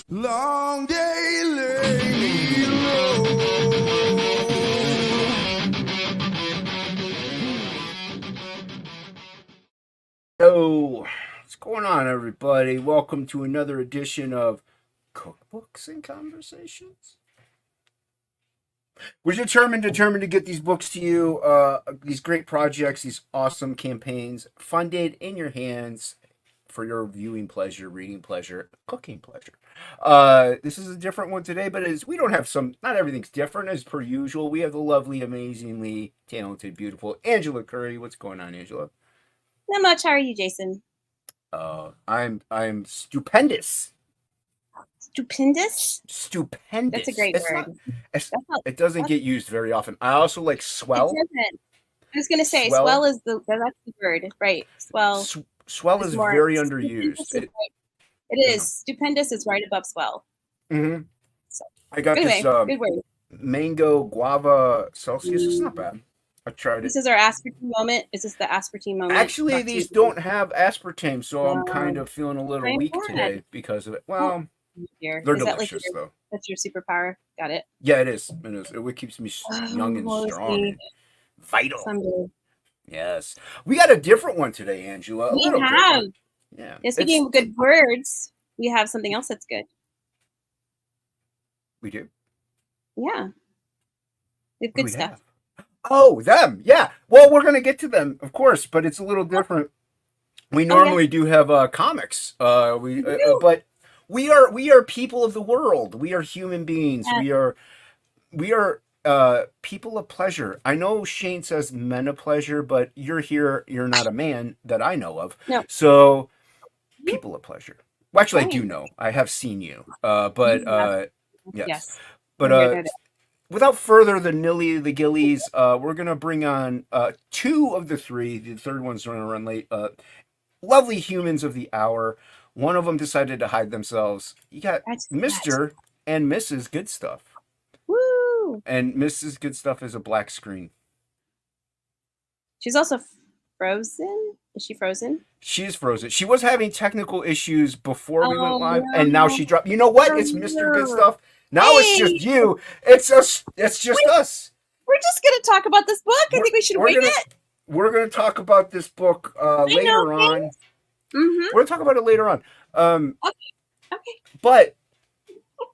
Long day lady road. Yo, what's going on, everybody? Welcome to another edition of Cookbooks and Conversations. We're determined to get these books to you, these great projects, these awesome campaigns, funded in your hands for your viewing pleasure, reading pleasure, cooking pleasure. This is a different one today, but we don't have not everything's different as per usual. We have the lovely, amazingly talented, beautiful Angela Curry. What's going on, Angela? Not much. How are you, Jason? I'm stupendous. Stupendous? Stupendous. That's a great word. It doesn't get used very often. I also like swell. It doesn't. I was gonna say swell is that's the word, right? Swell. Swell is very underused. It is. Stupendous is right above swell. Mm-hmm. So, I got anyway, this good word. mango guava Celsius. It's not bad. I tried it. This is our aspartame moment. Is this the aspartame moment? Actually, these don't have aspartame, so I'm kind of feeling a little weak today because of it. Well, they're delicious, though. That's your superpower. Got it. Yeah, it is. It is. It keeps me young and strong and vital. Someday. Yes. We got a different one today, Angela. We have. Different. Yeah. Speaking of good words, we have something else that's good. We do? Yeah. We have good stuff. Oh, them. Yeah. Well, we're going to get to them, of course, but it's a little different. We normally do have comics. But we are people of the world. We are human beings. Yeah. We are people of pleasure. I know Shane says men of pleasure, but you're here. You're not a man that I know of. No. So people of pleasure. Well, actually, I do know. I have seen you. Yes. But without further the nilly the gillies, we're gonna bring on two of the three. The third one's gonna run late. Lovely humans of the hour. One of them decided to hide themselves. You got Mr. and Mrs. Good Stuff. Woo! And Mrs. Good Stuff is a black screen. She's also frozen. Is she frozen? She is frozen. She was having technical issues before we went live, and now she dropped. You know what? It's Mr. Good Stuff. Now it's just you. It's just us. We're just gonna talk about this book. I think we should wing it. We're gonna talk about this book later on. Mm-hmm. We're gonna talk about it later on. Okay. But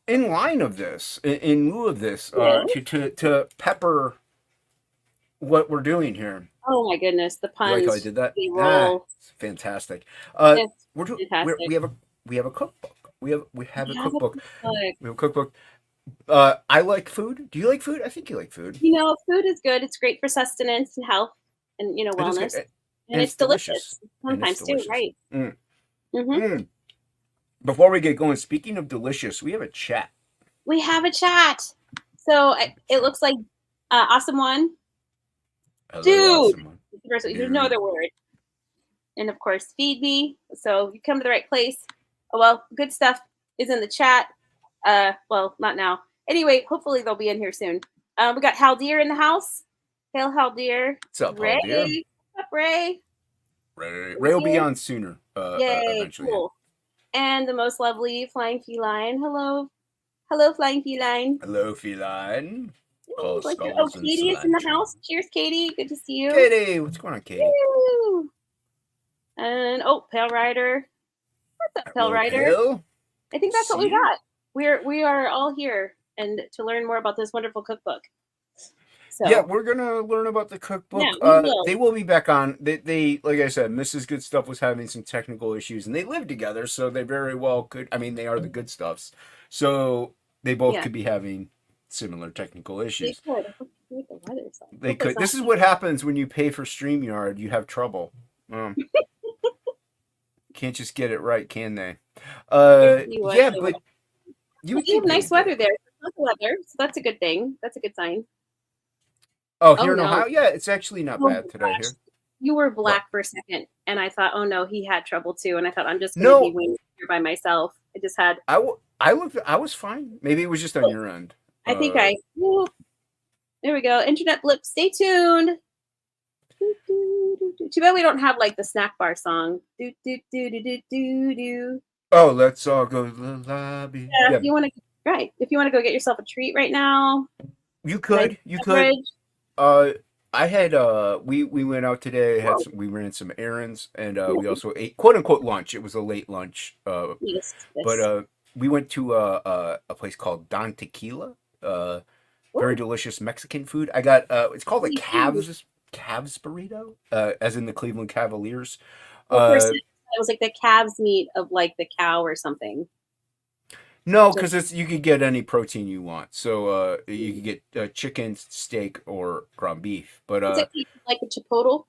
in line of this, in lieu of this, to pepper what we're doing here. Oh my goodness, the puns! You like how I did that? It's fantastic. We have a cookbook. We have a cookbook. We have a cookbook. I like food. Do you like food? I think you like food. Food is good. It's great for sustenance and health and wellness. And it's delicious. Sometimes too, right? Mm. Mm-hmm. Before we get going, speaking of delicious, we have a chat. We have a chat. So it looks like Awesome One. Hello, Dude. Awesome One. There's no other word. And of course, Feed Me. So you come to the right place. Oh, well, Good Stuff is in the chat. Well, not now. Anyway, hopefully they'll be in here soon. We got Haldir in the house. Hail Haldir. What's up, Ray? Haldir? What's up, Ray? Ray will be on sooner. Yay, eventually. Cool. And the most lovely Flying Feline. Hello, Flying Feline. Hello, Feline. Oh, Katie is in the house. Cheers, Katie. Good to see you. Katie, what's going on, Katie? Woo. And Pale Rider. What's up, Pale Rider? Pale? I think that's what we got. We are all here and to learn more about this wonderful cookbook. So, yeah, we're gonna learn about the cookbook. They will be back on. They like I said, Mrs. Good Stuff was having some technical issues, and they live together, so they very well could. I mean, they are the Good Stuffs, so they both could be having similar technical issues. They could. This is what happens when you pay for StreamYard. You have trouble. Can't just get it right, can they? But you have nice weather there. It's weather, so that's a good thing. That's a good sign. Oh, here in Ohio? Yeah, it's actually not bad today here. You were black for a second, and I thought, oh no, he had trouble too. And I thought, I'm just going to be waiting here by myself. I just had. I was fine. Maybe it was just on your end. I think there we go. Internet blip. Stay tuned. Too bad we don't have like the snack bar song. Do do do do do do do. Oh, let's all go to the lobby. Yeah, Yeah, if you want to, right? If you want to go get yourself a treat right now, you nice could. You could. beverage. I had we went out today. Whoa. We ran some errands, and Yeah. we also ate quote unquote lunch. It was a late lunch. Yes, But yes. we went to a place called Don Tequila. Very Ooh, delicious Mexican food. I got it's called a me too. Cavs burrito, as in the Cleveland Cavaliers. What Uh, percent? It was like the calves meat of like the cow or something. no, Just because you could get any protein you want. So you could get chicken, steak, or ground beef. But what's it like a chipotle?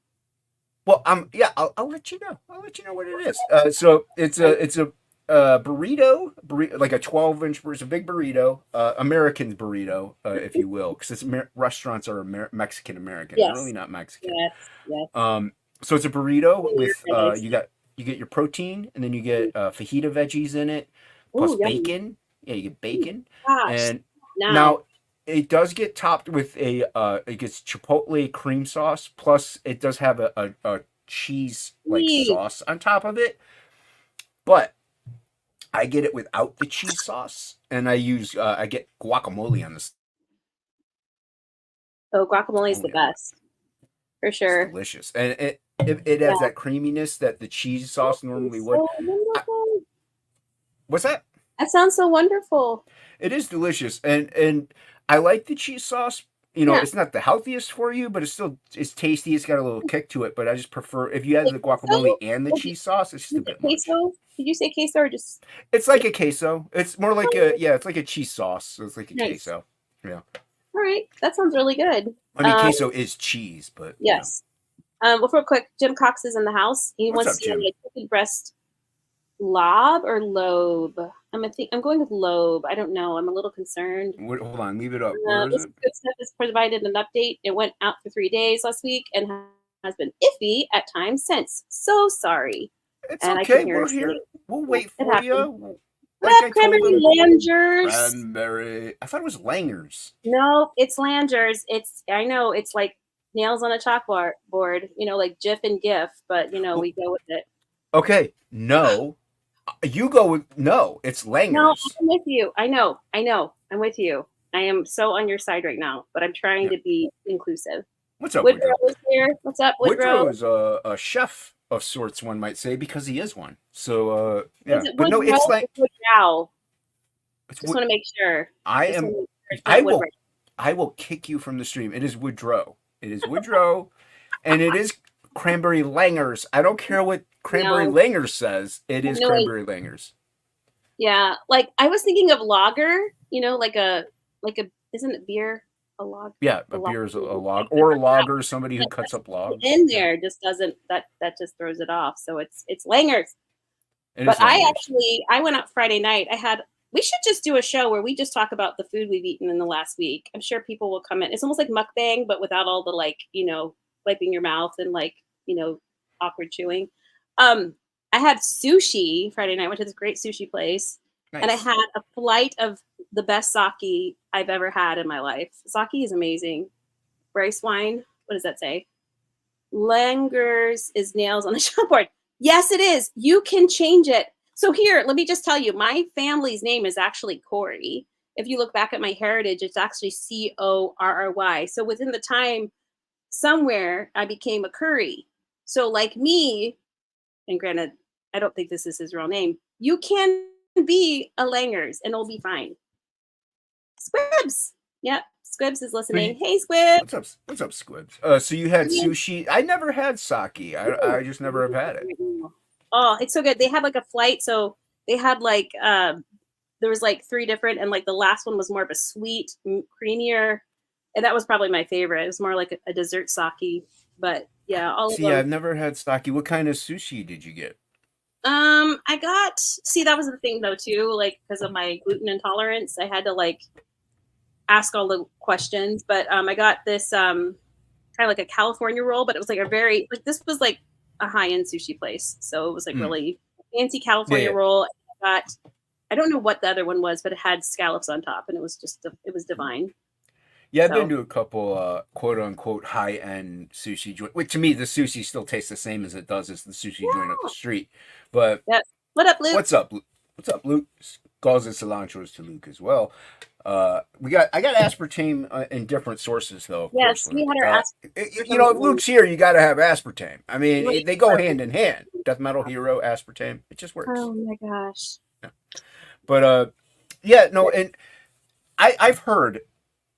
well, yeah, I'll let you know. I'll let you know what it is. So Right? it's a burrito, like a 12-inch. It's a big burrito, American burrito, if you will, because restaurants are Mexican American. They're really Yes, not Mexican. yes, yes. So it's a burrito with Nice. you get your protein, and then you get fajita veggies in it, plus Ooh, yummy. bacon. Yeah, you get bacon, Gosh, and now. now it does get topped with it gets chipotle cream sauce, plus it does have a cheese like Jeez. sauce on top of it. But I get it without the cheese sauce, and I get guacamole on this. Oh, guacamole is Oh the yeah, best for it's sure. delicious, and it has Yeah, that creaminess that the cheese that sauce normally sounds would. so I, wonderful. what's that? That sounds so wonderful. It is delicious, and I like the cheese sauce. You know, Yeah, it's not the healthiest for you, but it's tasty. It's got a little kick to it. But I just prefer if you add like the guacamole queso? and the Was it, cheese sauce, it's just a was it bit much. queso? Did you say queso or just It's yeah? like a queso. It's more like a yeah. It's like a cheese sauce. So it's like a Nice. queso. Yeah. All right, that sounds really good. I mean, queso is cheese, but you know. Yes. Well, real quick, Jim Cox is in the house. He What's wants up, to know Jim? like chicken breast lob or lobe. I'm going with lobe. I don't know. I'm a little concerned. Hold on, leave it up. Where is This it? good stuff has provided an update. It went out for 3 days last week and has been iffy at times since. So sorry. It's And I can okay. hear her We're here. saying, We'll "Yeah, wait it for happened." you. Like I told Cranberry them. Langers. Cranberry. I thought it was Langers. No, it's Langers. I know it's like nails on a chalkboard, like GIF and GIF, but Well, we go with it. okay. No. You go with no. It's No, Langers. I'm with you. I know. I'm with you. I am so on your side right now, but I'm trying Yeah. to be inclusive. What's up, Woodrow Woodrow? is here. What's up, Woodrow Woodrow? is a chef of sorts, one might say, because he is one. So Is yeah. it But no, Woodrow it's or like Woodrow? it's Just want to make sure. I Just want am to make sure it's I not Woodrow. will I will kick you from the stream. It is Woodrow. It is Woodrow, and it is Cranberry Langers. I don't care what Cranberry No, Langers says. It is no, Cranberry Langers. yeah. Like I was thinking of lager. Like a isn't it beer? A log, Yeah, a a log. beer is a Like log, or a logger, somebody who that cuts up logs. in Yeah, there just doesn't that just throws it off. So it's Langers. it But is Langers. I went out Friday night. We should just do a show where we just talk about the food we've eaten in the last week. I'm sure people will come in. It's almost like mukbang, but without all the wiping your mouth and awkward chewing. Um, I had sushi Friday night. I went to this great sushi place, and I Nice. had a flight of the best sake I've ever had in my life. Sake is amazing. Rice wine. What does that say? Langers is nails on the chalkboard. Yes, it is. You can change it. So here, let me just tell you, my family's name is actually Corey. If you look back at my heritage, it's actually Corry. So within the time, somewhere I became a Curry. So like me, and granted, I don't think this is his real name. You can be a Langers, and it'll be fine. Squibs. Yep, Squibs is So you, listening. Hey, Squib. what's up, Squibs? So you had sushi. I never had sake. I just never have had it. Oh, it's so good. They had like a flight, so they had like there was like three different, and like the last one was more of a sweet, creamier, and that was probably my favorite. It was more like a dessert sake, but yeah, all of See, I've them. never had sake. What kind of sushi did you get? I got see that was the thing though too, like because of my gluten intolerance, I had to like ask all the questions, but I got this kind of like a California roll, but it was like a very like this was like a high-end sushi place. So it was like Mm. really fancy Yeah, California yeah. roll. I don't know what the other one was, but it had scallops on top and it was just it was divine. Yeah, I've So been to a couple quote unquote high end sushi joint. Which to me, the sushi still tastes the same as it does as the sushi joint up the street. But yeah. What up, Luke? what's up, What's up, Luke? Calls and cilantros to Luke as well. I got aspartame in different sources though, of course. Yes, we had our ask. If Luke's here, you got to have aspartame. I mean, Wait, they go hand in hand. Death Metal Hero, aspartame, it just works. oh my gosh. Yeah. But yeah, no, and I've heard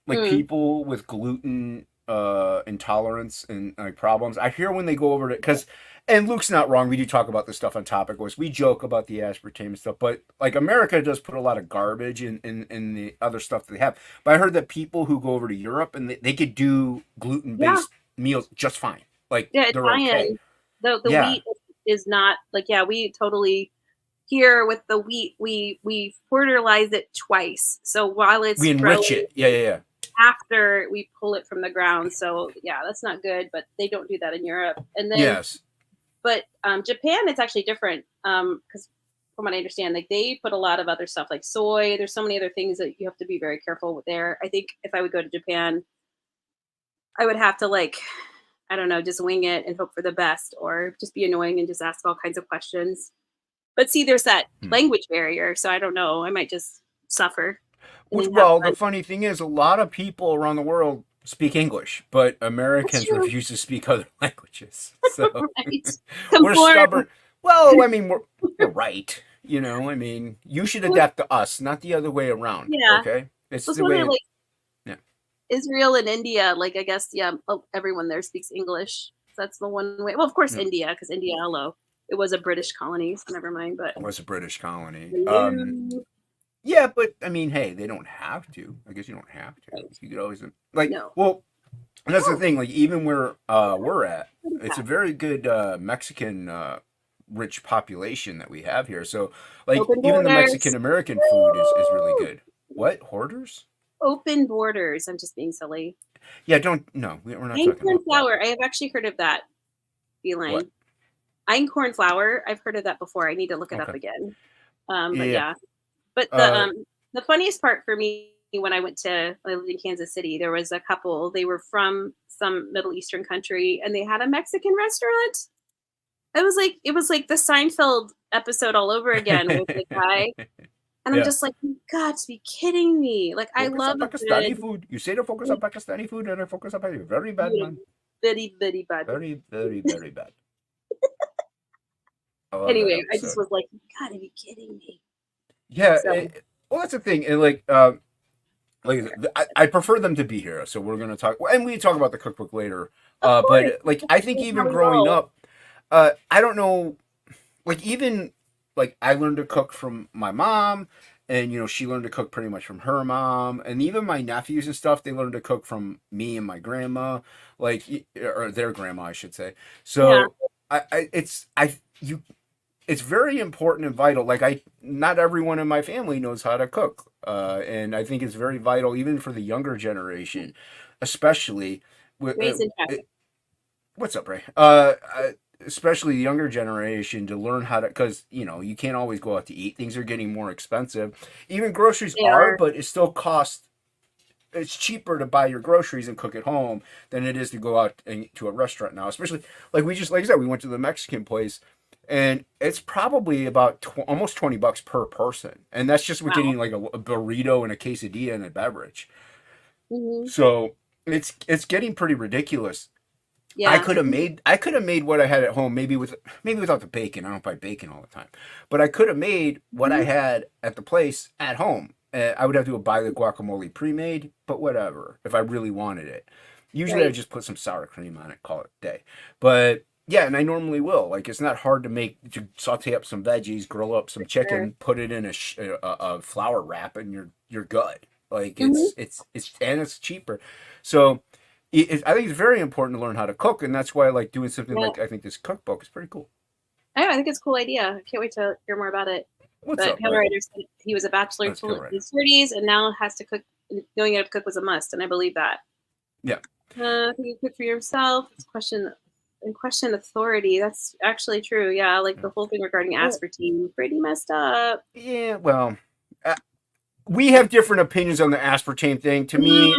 like people with gluten intolerance and like problems. I hear when they go over to because and Luke's not wrong. We do talk about this stuff on Topic Wars. We joke about the aspartame and stuff, but like America does put a lot of garbage in the other stuff that they have. But I heard that people who go over to Europe and they could do gluten based meals just fine. Like Yeah, it's they're fine. okay. The wheat is not like we totally here with the wheat we fertilize it twice. So while it's We enrich growing, it. Yeah. after we pull it from the ground. So yeah, that's not good, but they don't do that in Europe. And then Yes. but Japan, it's actually different because from what I understand, like they put a lot of other stuff like soy. There's so many other things that you have to be very careful with there. I think if I would go to Japan, I would have to like, I don't know, just wing it and hope for the best or just be annoying and just ask all kinds of questions. But see, there's that language barrier. So I don't know. I might just suffer. Well, the funny thing is, a lot of people around the world speak English, but Americans refuse to speak other languages. So we're stubborn. Well, I mean, we're right. You know, I mean, you should adapt to us, not the other way around. Yeah. Okay. It's the way. Like, Israel and India, like I guess, everyone there speaks English. So that's the one way. Well, of course, India, because India, hello, it was a British colony. So never mind. But it was a British colony. Yeah, but I mean, hey, they don't have to. I guess you don't have to. You could always like. No. Well, and that's the thing. Like even where we're at, it's a very good Mexican rich population that we have here. So like even the Mexican American food is really good. What hoarders? Open borders. I'm just being silly. Yeah, we're not talking about flour. I have actually heard of that feeling. What? Einkorn flour. I've heard of that before. I need to look it up again. But yeah. But the funniest part for me when I lived in Kansas City, there was a couple. They were from some Middle Eastern country, and they had a Mexican restaurant. It was like the Seinfeld episode all over again with the guy. And I'm just like, you got to be kidding me. Like, I love Pakistani food. You say to focus on Pakistani food and I focus on very bad, man. Very, very bad. Very, very, very bad. Anyway, I just was like, you got to be kidding me. Yeah. Well, that's the thing. And like I prefer them to be here. So we're going to talk. And we talk about the cookbook later. But like, I think even growing up, I don't know, like even like I learned to cook from my mom, and she learned to cook pretty much from her mom, and even my nephews and stuff, they learned to cook from me and my grandma, like or their grandma, I should say. So it's very important and vital. Like not everyone in my family knows how to cook, and I think it's very vital even for the younger generation, especially. What's up, Ray? Especially the younger generation to learn how to, because you can't always go out to eat. Things are getting more expensive. Even groceries are, but it still costs. It's cheaper to buy your groceries and cook at home than it is to go out to a restaurant now. Especially like I said, we went to the Mexican place, and it's probably about almost $20 per person, and that's just with getting like a burrito and a quesadilla and a beverage. Mm-hmm. So it's getting pretty ridiculous. Yeah. I could have made what I had at home, maybe without the bacon. I don't buy bacon all the time, but I could have made what I had at the place at home. I would have to buy the guacamole pre-made, but whatever. If I really wanted it, usually I just put some sour cream on it, call it a day. But yeah, and I normally will. Like it's not hard to saute up some veggies, grill up some chicken, put it in a flour wrap, and you're good. Like it's cheaper, so. I think it's very important to learn how to cook, and that's why I like doing something like I think this cookbook is pretty cool. I think it's a cool idea. I can't wait to hear more about it. What's up, Ryder said he was a bachelor in his 30s and now has to cook. Knowing how to cook was a must, and I believe that. Yeah. Can you cook for yourself? It's question authority. That's actually true. Yeah, like the whole thing regarding aspartame, pretty messed up. Yeah, well, we have different opinions on the aspartame thing. To me,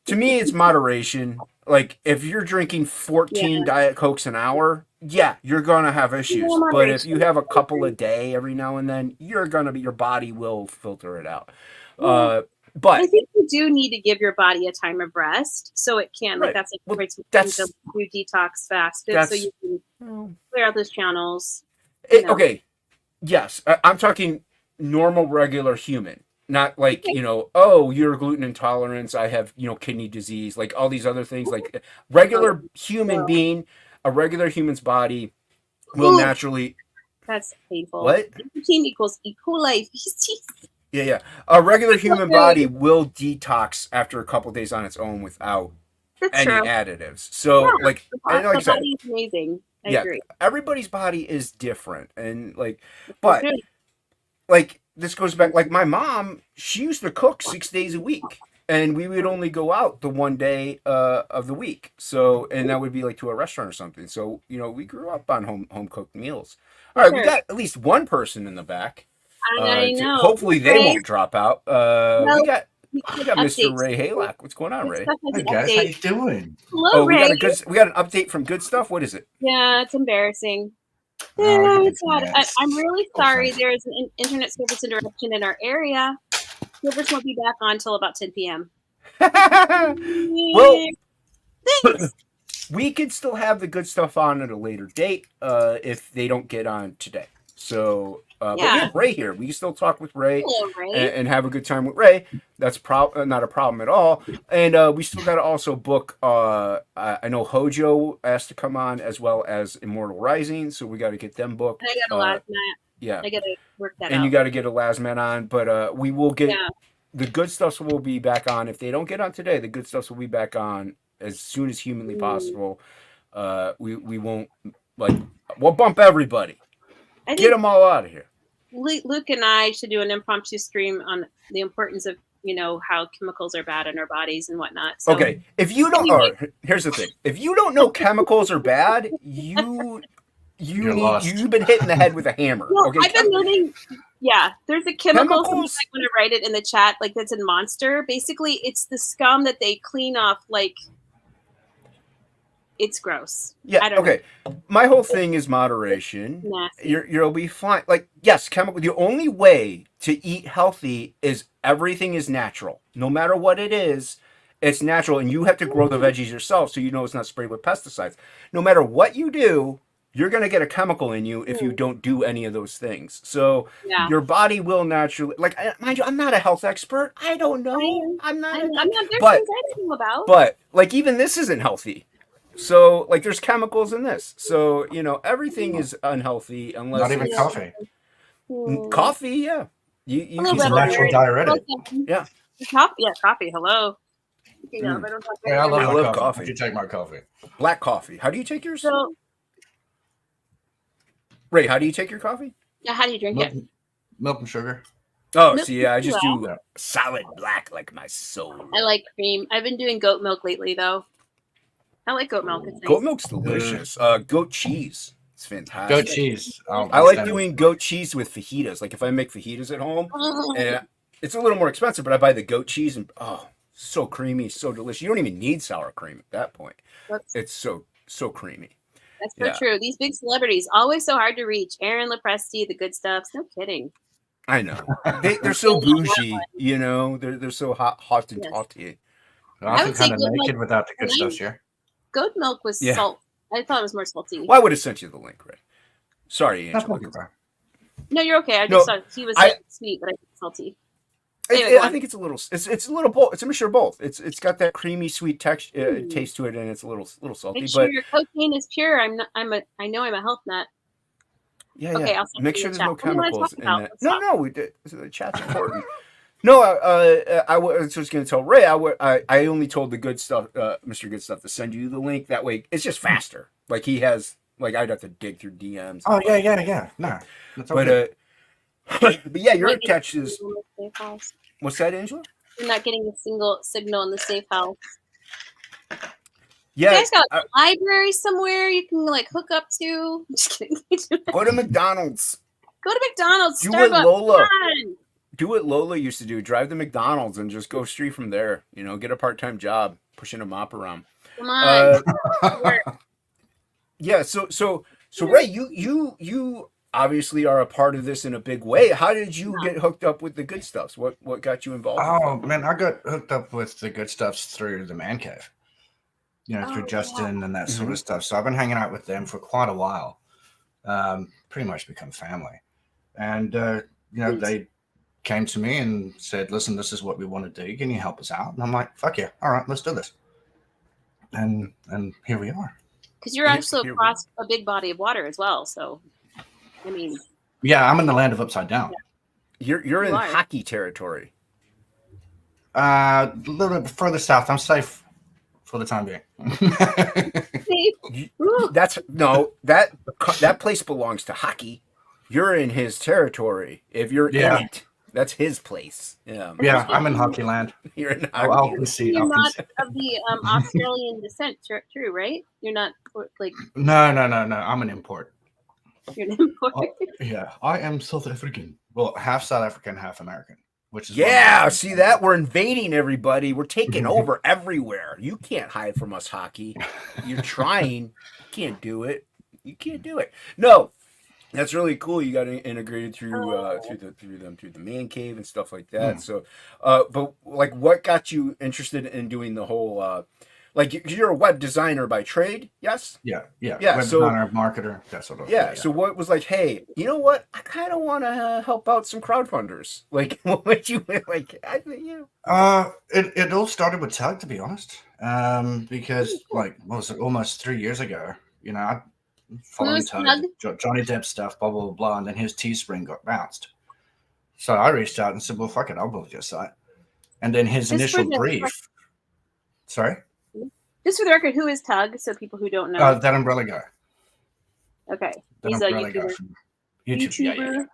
To me, it's moderation. Like, if you're drinking 14 Yeah. Diet Cokes an hour, yeah, you're going to have issues. Yeah, But if you moderation. have a couple a day every now and then, your body will filter it out. Yeah. I But, think you do need to give your body a time of rest so it can, like, right. that's like Well, where to that's, do detox fast so that's, you can well, clear out those channels. You know. okay. Yes, I'm talking normal, regular human. Not like, Okay. oh, you're gluten intolerance, I have, kidney disease, like all these other things. Like regular human being, a regular human's body will Ooh, naturally. that's painful. What? Nicotine equals E. coli. Yeah. A regular human body will detox after a couple days on its own without That's any true. additives. So, Yeah, like I the said, body is amazing. I yeah, agree. everybody's body is different, and like, That's but true. like this goes back. Like my mom, she used to cook 6 days a week, and we would only go out the one day of the week. So, and that would be like to a restaurant or something. So, we grew up on home cooked meals. All right, we Sure. got at least one person in the back. I know. Hopefully they Ray, won't drop out. well, We got Mr. updates. Ray Halak. What's going on, Good Ray? stuff has Hey an guys, how update. you doing? Hello, We Ray. got an update from Good Stuff. What is it? Yeah, it's embarrassing. Oh, It's sad. I'm really Oh, sorry. thanks. There's an internet service interruption in our area. Service won't be back on until about 10 p.m. Well, Thanks. we could still have the Good Stuff on at a later date if they don't get on today. So, but we have Ray here. We can still talk with Ray, Hello, Ray. and have a good time with Ray. That's not a problem at all. And we still got to also book. I know Hojo asked to come on, as well as Immortal Rising. So we got to get them booked. I got a last night. Yeah, I got to work that out. and you got to get a Lasman on. But we will get Yeah. the Good Stuffs will be back on. If they don't get on today, the Good Stuffs will be back on as soon as humanly possible. We won't we'll bump everybody. Get them all out of here. Luke and I should do an impromptu stream on the importance of how chemicals are bad in our bodies and whatnot. So, Okay, if you don't, here's the thing: if you don't know chemicals are bad, you've been hitting the head with a hammer. No, Okay, I've been learning. Yeah, there's a chemical. Chemicals? I'm going to write it in the chat. Like that's in Monster. Basically, it's the scum that they clean off. Like it's gross. Yeah. I don't Okay. My whole thing is moderation. Nasty. You'll be fine. Like yes, chemical. The only way to eat healthy is everything is natural. No matter what it is, it's natural, and you have to grow the veggies yourself, so it's not sprayed with pesticides. No matter what you do, you're going to get a chemical in you if you don't do any of those things. So your body will naturally, mind you, I'm not a health expert. I don't know. I'm not. There's things I don't know about. But even this isn't healthy. So there's chemicals in this. So everything is unhealthy unless not even coffee. Coffee, yeah. It's a natural diuretic. Yeah. Coffee. Hello. I love coffee. You take my coffee. Black coffee. How do you take yours? So, Ray, how do you take your coffee? Yeah, how do you drink it? Milk and sugar. Oh, see, I just do solid black like my soul. I like cream. I've been doing goat milk lately, though. I like goat milk. It's nice. Goat milk's delicious. Goat cheese. It's fantastic. Goat cheese. I like doing goat cheese with fajitas. Like if I make fajitas at home, and it's a little more expensive, but I buy the goat cheese and so creamy, so delicious. You don't even need sour cream at that point. It's so creamy. That's so true. These big celebrities, always so hard to reach. Aaron Lepresti, the Good Stuffs. No kidding. I know. They're so bougie, They're so hot and taughty. I feel kind of naked without the Good Stuffs here. Goat milk was salt. I thought it was more salty. Well, I would have sent you the link, Ray. Sorry, Angela. No, you're okay. I just thought he was sweet, but I think salty. Anyway, I think it's a little. It's a little both. It's a mixture of both. It's got that creamy, sweet taste to it, and it's a little salty. Make sure but your cocaine is pure. I know I'm a health nut. Yeah, okay, I'll make sure there's no chemicals in that. No, the chat's important. No, I was just going to tell Ray. I only told the Good Stuff, Mr. Good Stuff, to send you the link. That way, it's just faster. Like he has, I'd have to dig through DMs. Oh yeah. No, that's okay. But yeah, your catch is. What's that, Angela? You're not getting a single signal in the safe house. Yeah, you guys got a library somewhere you can hook up to. I'm just kidding. Go to McDonald's. Go to McDonald's. Do Starbucks. what Lola. do what Lola used to do. Drive to McDonald's and just go straight from there. You know, get a part-time job pushing a mop around. Come on. Yeah. So Ray, you obviously are a part of this in a big way. How did you get hooked up with the Good Stuffs? What got you involved? Oh man, I got hooked up with the Good Stuffs through the Man Cave. Through Justin and that sort of stuff. So I've been hanging out with them for quite a while. Pretty much become family. And they came to me and said, "Listen, this is what we want to do. Can you help us out?" And I'm like, "Fuck yeah! All right, let's do this." And here we are. Because you're also across a big body of water as well. So, I mean, yeah, I'm in the land of upside down. Yeah. You're in hockey territory. A little bit further south. I'm safe for the time being. That place belongs to hockey. You're in his territory. If you're in it, that's his place. Yeah, I'm in hockey land. You're in hockey. I'll concede. You're not of the Australian descent, true, right? You're not like. No. I'm an import. You're an import. Yeah, I am South African. Well, half South African, half American. Which is see that we're invading everybody. We're taking over everywhere. You can't hide from us, hockey. You're trying. You can't do it. You can't do it. No, that's really cool. You got integrated through the Man Cave and stuff like that. So, but like, what got you interested in doing the whole? Like, you're a web designer by trade, yes? Yeah. Web designer, marketer, that sort of thing. Yeah. So what was like, hey, you know what? I kind of want to help out some crowdfunders. Like, what would you like? I think it all started with Tug, to be honest. Because like, what was it? Almost 3 years ago. I following Tug, Johnny Depp stuff, blah blah blah, and then his Teespring got bounced. So I reached out and said, "Well, fuck it, I'll build your site." And then his initial brief. Sorry. Just for the record, who is Tug? So people who don't know. That umbrella guy. Okay. He's a YouTuber. YouTube.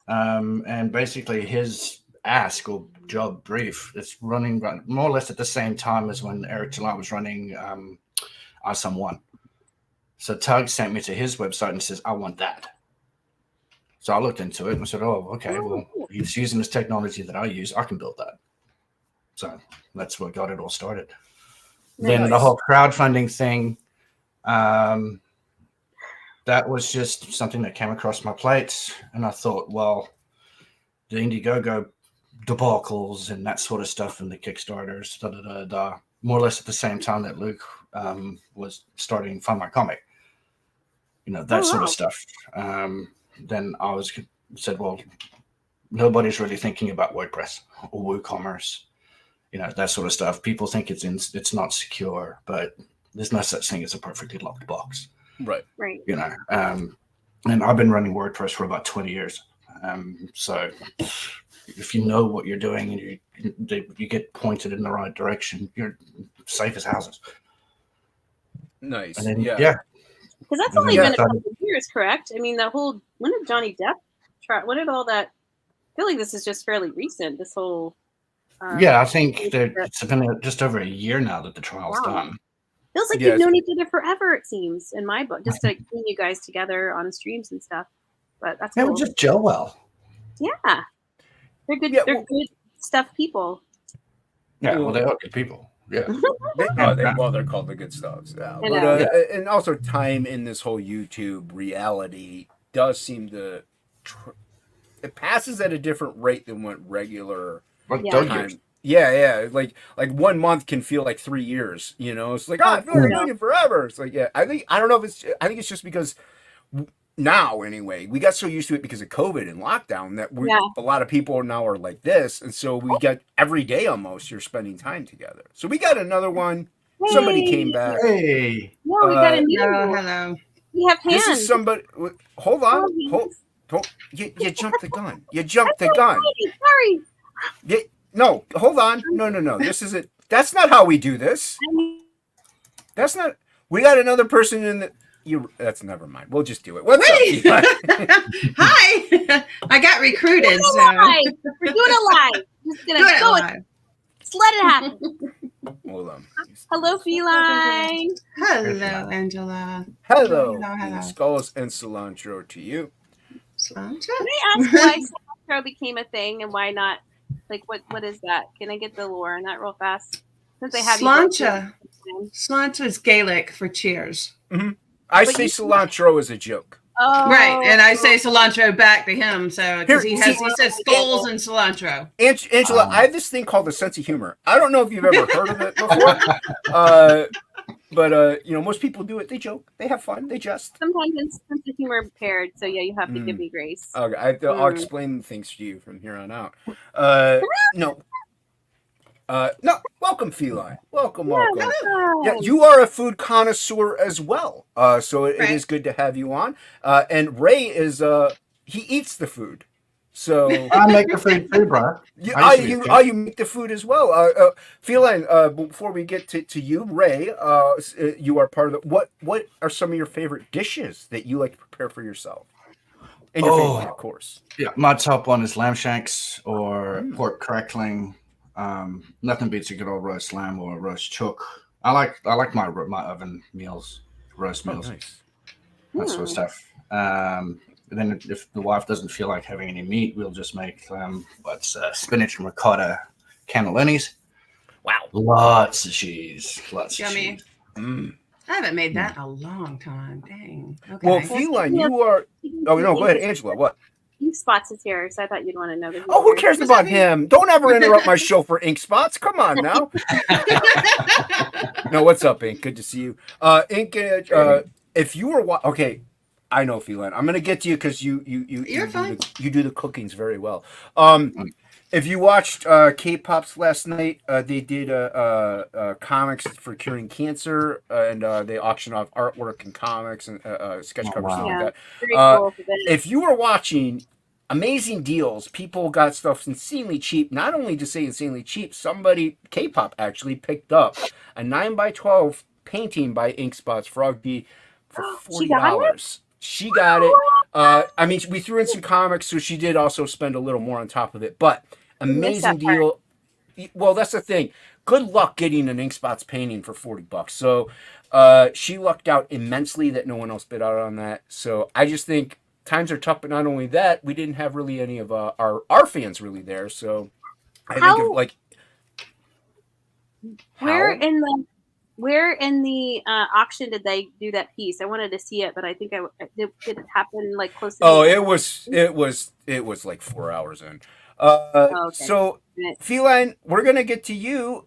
Yeah. And basically his ask or job brief is running more or less at the same time as when Eric Talat was running Awesome One. So Tug sent me to his website and says, "I want that." So I looked into it and said, "Oh, okay. Well, he's using this technology that I use. I can build that." So that's what got it all started. Then the whole crowdfunding thing, that was just something that came across my plate. And I thought, well, the Indiegogo debacles and that sort of stuff and the Kickstarters, more or less at the same time that Luke was starting Find My Comic, that sort of stuff. Then I said, well, nobody's really thinking about WordPress or WooCommerce. That sort of stuff. People think it's not secure, but there's no such thing as a perfectly locked box. Right. And I've been running WordPress for about 20 years. So if you know what you're doing and you get pointed in the right direction, you're safe as houses. Nice. And then, because that's only been a couple of years, correct? I mean, when did Johnny Depp try? When did all that? I feel like this is just fairly recent. This whole. I think it's been just over a year now that the trial's done. Feels like you've known each other forever, it seems, in my book, just like seeing you guys together on streams and stuff. But that's cool. We just gel well. Yeah. They're good. They're good stuff people. Yeah, well, they are good people. Yeah. They're called the Good Stuffs. Yeah. But, and also time in this whole YouTube reality does seem to it passes at a different rate than what regular time. Yeah. Like 1 month can feel like 3 years. It's like, I feel like I'm doing it forever. It's like, I think it's just because now anyway, we got so used to it because of COVID and lockdown that a lot of people now are like this, and so we got every day almost you're spending time together. So we got another one. Hey. Somebody came back. Hey, no, we got a new hello. We have hands. This is somebody. Hold on. You jumped the gun. You jumped the gun. Sorry. No, hold on. No. This isn't. That's not how we do this. That's not. We got another person in the. That's never mind. We'll just do it. What's up? Hi. I got recruited. We're doing it live. Just gonna go live. Just let it happen. Hold on. Hello, Feline. Hello, Angela. Hello. Skulls and cilantro to you. Cilantro? Can I ask why cilantro became a thing, and why not? Like, what is that? Can I get the lore on that real fast? Since I have Sláinte. Sláinte is Gaelic for cheers. Mm-hmm. I But say you- cilantro as a joke. Oh, Right, and I say cilantro back to him, so because he Here, says skulls and cilantro. Angela, I have this thing called a sense of humor. I don't know if you've ever heard of it before, but you know, most people do it. They joke, they have fun, they jest. sometimes it's sense of humor impaired, so yeah, you have to give me grace. Okay, I'll explain things to you from here on out. No. No, welcome, Feline. Welcome. Yeah, you are a food connoisseur as well. So it is good to have you on. And Ray is he eats the food. So I make the food too, bro. you make the food as well. Feline, before we get to you, Ray, you are part of the what are some of your favorite dishes that you like to prepare for yourself? And your family, of course. Yeah, my top one is lamb shanks or pork crackling. Nothing beats a good old roast lamb or roast chook. I like my oven meals, roast meals, Nice. that sort of stuff. Then if the wife doesn't feel like having any meat, we'll just make spinach and ricotta cannellonis. Wow, Lots of cheese, lots Yummy. of cheese. I haven't made that in a long time. Dang. Okay. Well, Feline, you are. Oh no, go ahead, Angela. What? Ink Spots is here, so I thought you'd want to know that. Oh, who cares about him? Don't ever interrupt my show for Ink Spots. Come on now. No, what's up, Ink? Good to see you. Ink, if you were okay, I know, Feline. I'm gonna get to you because You're fine. You do the cookings very well. If you watched K-Pops last night, they did comics for curing cancer, and they auctioned off artwork and comics and sketch covers, stuff like that. Very cool for this. If you were watching amazing deals, people got stuff insanely cheap. Not only to say insanely cheap, K-Pop actually picked up a 9x12 painting by Ink Spots Frog B for $40. She got it. I mean, we threw in some comics, so she did also spend a little more on top of it. But amazing deal. Well, that's the thing. Good luck getting an Ink Spots painting for $40. So she lucked out immensely that no one else bid out on that. So I just think times are tough. But not only that, we didn't have really any of our fans really there. So I think of like Where in the auction did they do that piece? I wanted to see it, but I think did it happen like close to. Oh, it was like 4 hours in. Okay. So Feline, we're gonna get to you.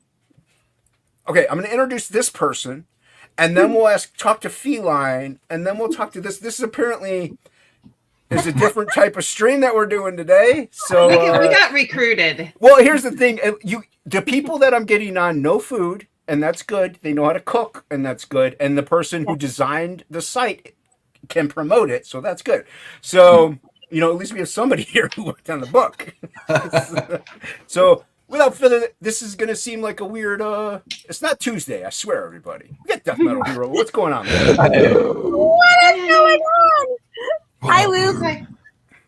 Okay, I'm gonna introduce this person, and then we'll talk to Feline, and then we'll talk to this. This is apparently is a different type of stream that we're doing today. So we got recruited. Well, here's the thing: the people that I'm getting on know food. And that's good. They know how to cook, and that's good. And the person who designed the site can promote it, so that's good. So, at least we have somebody here who worked on the book. So, without further, this is going to seem like a weird. It's not Tuesday, I swear, everybody. Get Death Metal Hero. What's going on? What is going on? Hi, Luke.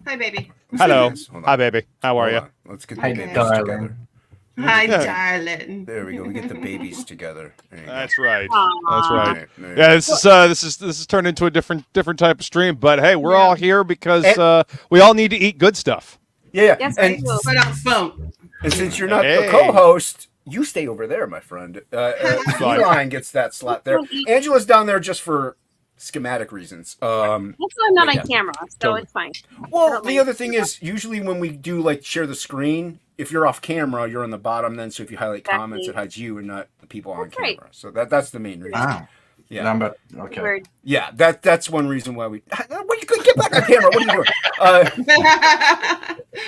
Hi, baby. Hello. Hi, baby. How are you? Let's get the Hi, babies darling. together. Hi, darling. There we go. We get the babies together. There you go. That's right. Aww. That's right. There you Yeah, go. this is turned into a different type of stream, but hey, we're all here because we all need to eat good stuff. Yeah. Yes, and, I will. Put on phone. and since you're not the Hey. co-host, you stay over there, my friend. Feline gets that slot there. Angela's down there just for schematic reasons. Also, I'm not Yeah. on camera, so Totally. it's fine. Well, the other thing is usually when we do like share the screen, if you're off camera, you're on the bottom then. So if you highlight Exactly. comments, it hides you and not the people on That's right. camera. So that's the main reason. Ah, Yeah. okay. Weird. Yeah, that's one reason why we. What you get back on camera? What are you doing?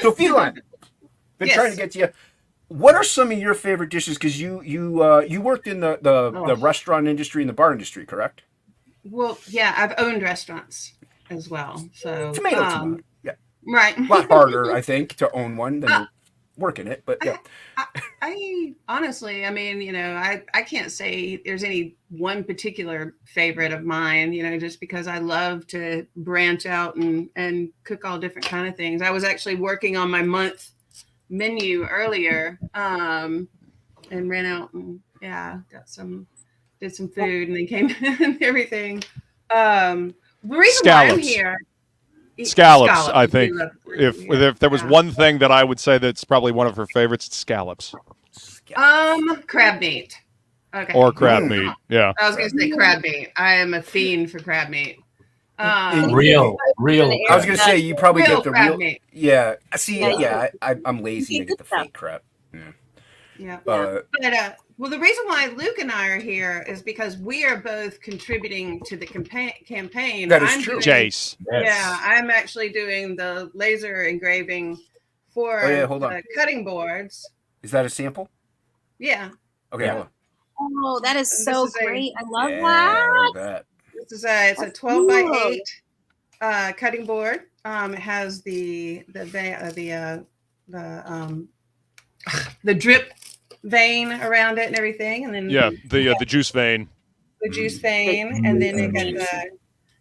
So Feline, been Yes. trying to get to you. What are some of your favorite dishes? Because you worked in the restaurant industry and the bar industry, correct? Well, yeah, I've owned restaurants as well. So Tomato. Yeah, right. a lot harder, I think, to own one than work in it. But yeah. I honestly, I mean, I can't say there's any one particular favorite of mine, just because I love to branch out and cook all different kind of things. I was actually working on my month menu earlier and ran out and did some food and then came and everything. The reason why I'm Scallops. here. Scallops, I think. We love- If there was one thing that I would say that's probably one of her favorites, it's scallops crab meat. Okay. or crab meat. Yeah. I was gonna say crab meat. I am a fiend for crab meat. Real. I was gonna say you probably Real get the crab real. meat. Yeah. See. Yeah. Yeah. I'm lazy. I get the Good stuff. fake crap. Yeah. Yeah. But Well, the reason why Luke and I are here is because we are both contributing to the campaign. That is true. Jace. Yeah, I'm actually doing the laser engraving for Oh, yeah, hold on. the cutting boards. is that a sample? Yeah, Okay. Yeah. Hold on. Oh, that is This so is a- great. I love Yeah, that. look at it's a That's 12 by cool. 8 cutting board. It has the drip vein around it and everything, and then Yeah. The juice vein. the juice vein, and then it got the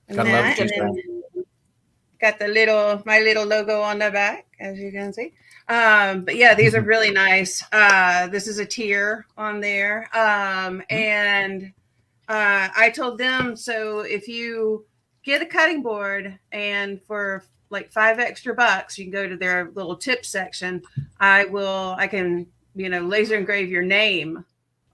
and Gotta love that, the and juice then got my little logo on the back, as you can see. But yeah, these are really nice. This is a tier on there, and I told them, so if you get a cutting board and for like $5 extra, you can go to their little tip section. I can laser engrave your name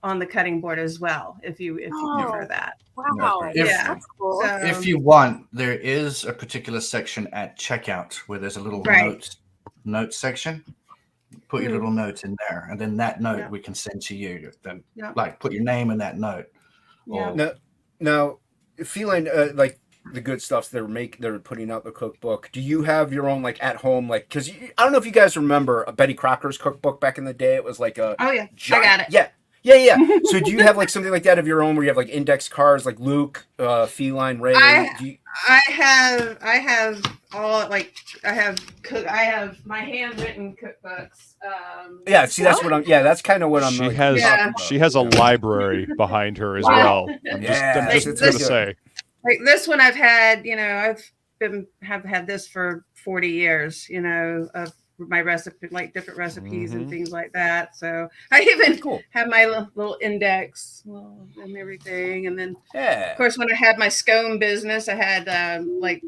on the cutting board as well if you prefer that. Wow. If- That's cool. So, If you want, there is a particular section at checkout where there's a little Right. note section. Put your little note in there, and then that note Yeah. we can send to you. Then, Yeah. like, put your name in that note. Yeah. Or, Now, feeling like the good stuff they're putting out the cookbook. Do you have your own like at home because I don't know if you guys remember Betty Crocker's cookbook back in the day. It was like a Oh yeah, giant, I got it. Yeah. So do you have like something like that of your own where you have like index cards like Luke, Feline, Ray? I have all I have my handwritten cookbooks. Yeah, see that's what I'm. Yeah, that's kind of what I'm. She like, has talking about. she has a library behind her as Wow. well. I'm Yeah, just it's gonna good. say. like this one I've had. Have had this for 40 years. Of my recipe, like different recipes and things like that. So I even Cool. have my little index and everything. And then Yeah. of course, when I had my scone business, I had my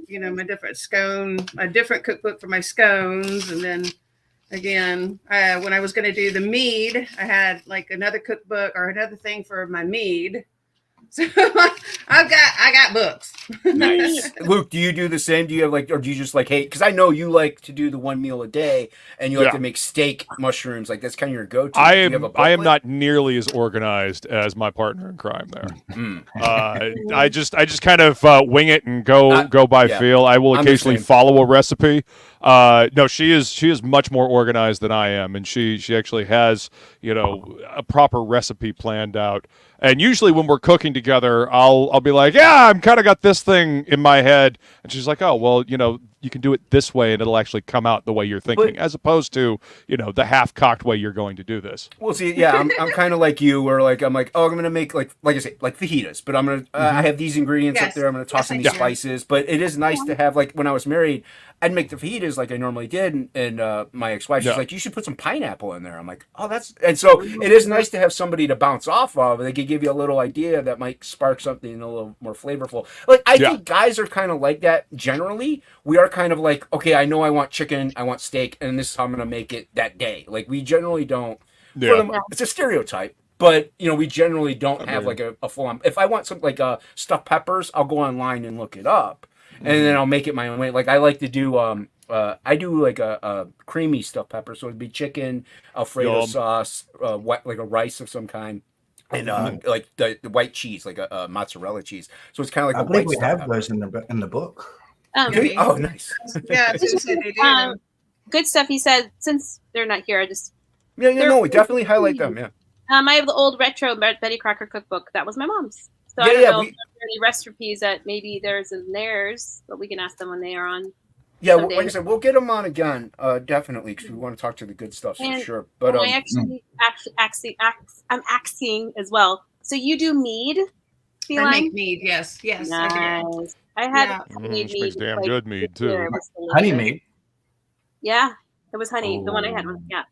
a different cookbook for my scones. And then again, when I was going to do the mead, I had like another cookbook or another thing for my mead. So I got books. Nice. Luke, do you do the same? Do you have or do you just hey, because I know you like to do the one meal a day and you like to make steak mushrooms. Like that's kind of your go-to. I Do you am have a I am booklet? not nearly as organized as my partner in crime there. Mm. I just kind of wing it and go by yeah. feel. I will I'm the occasionally same. follow a recipe. No, she is much more organized than I am, and she actually has a proper recipe planned out. And usually when we're cooking together, I'll be like, yeah, I'm kind of got this thing in my head, and she's like, oh well, you can do it this way, and it'll actually come out the way you're thinking, as opposed to the half-cocked way you're going to do this. Well, see, yeah, I'm kind of like you, where I'm like, oh, I'm gonna make like I say, like fajitas, but I'm gonna I have these ingredients up Yes. there. I'm gonna toss in Yes, these I do. spices, but it is nice to have when I was married, I'd make the fajitas like I normally did, and my ex-wife was like, you should put some pineapple in there. I'm like, oh, and so it is nice to have somebody to bounce off of. They could give you a little idea that might spark something a little more flavorful. I think guys are kind of like that generally. We are kind of like, okay, I know I want chicken, I want steak, and this is how I'm gonna make it that day. We generally don't. It's a stereotype, but we generally don't have a full on. If I want some stuffed peppers, I'll go online and look it up, and then I'll make it my own way. I like to do I do a creamy stuffed pepper, so it'd be chicken, Alfredo sauce, a rice of some kind, and the white cheese, a mozzarella cheese. So it's kind of I like a believe white we stuffed have pepper. those in the book. Oh, nice. Yeah, it's just that they do. Good stuff. He said, since they're not here, I just Yeah, no, we definitely highlight them. Yeah. I have the old retro Betty Crocker cookbook. That was my mom's. So I Yeah, don't yeah, know if there are any recipes that maybe there's in theirs, but we can ask them when they are on. Yeah, someday. like I said, we'll get them on again, definitely, because we want to talk to the good stuff for And- sure. But And I I'm axing as well. So you do mead? I Feline? make mead. Yes, I do. Nice. I had Yeah. made She makes mead, damn like, good mead this year. too. It was delicious. Honey meat. Yeah, it was honey. The one I had was Oh. yeah.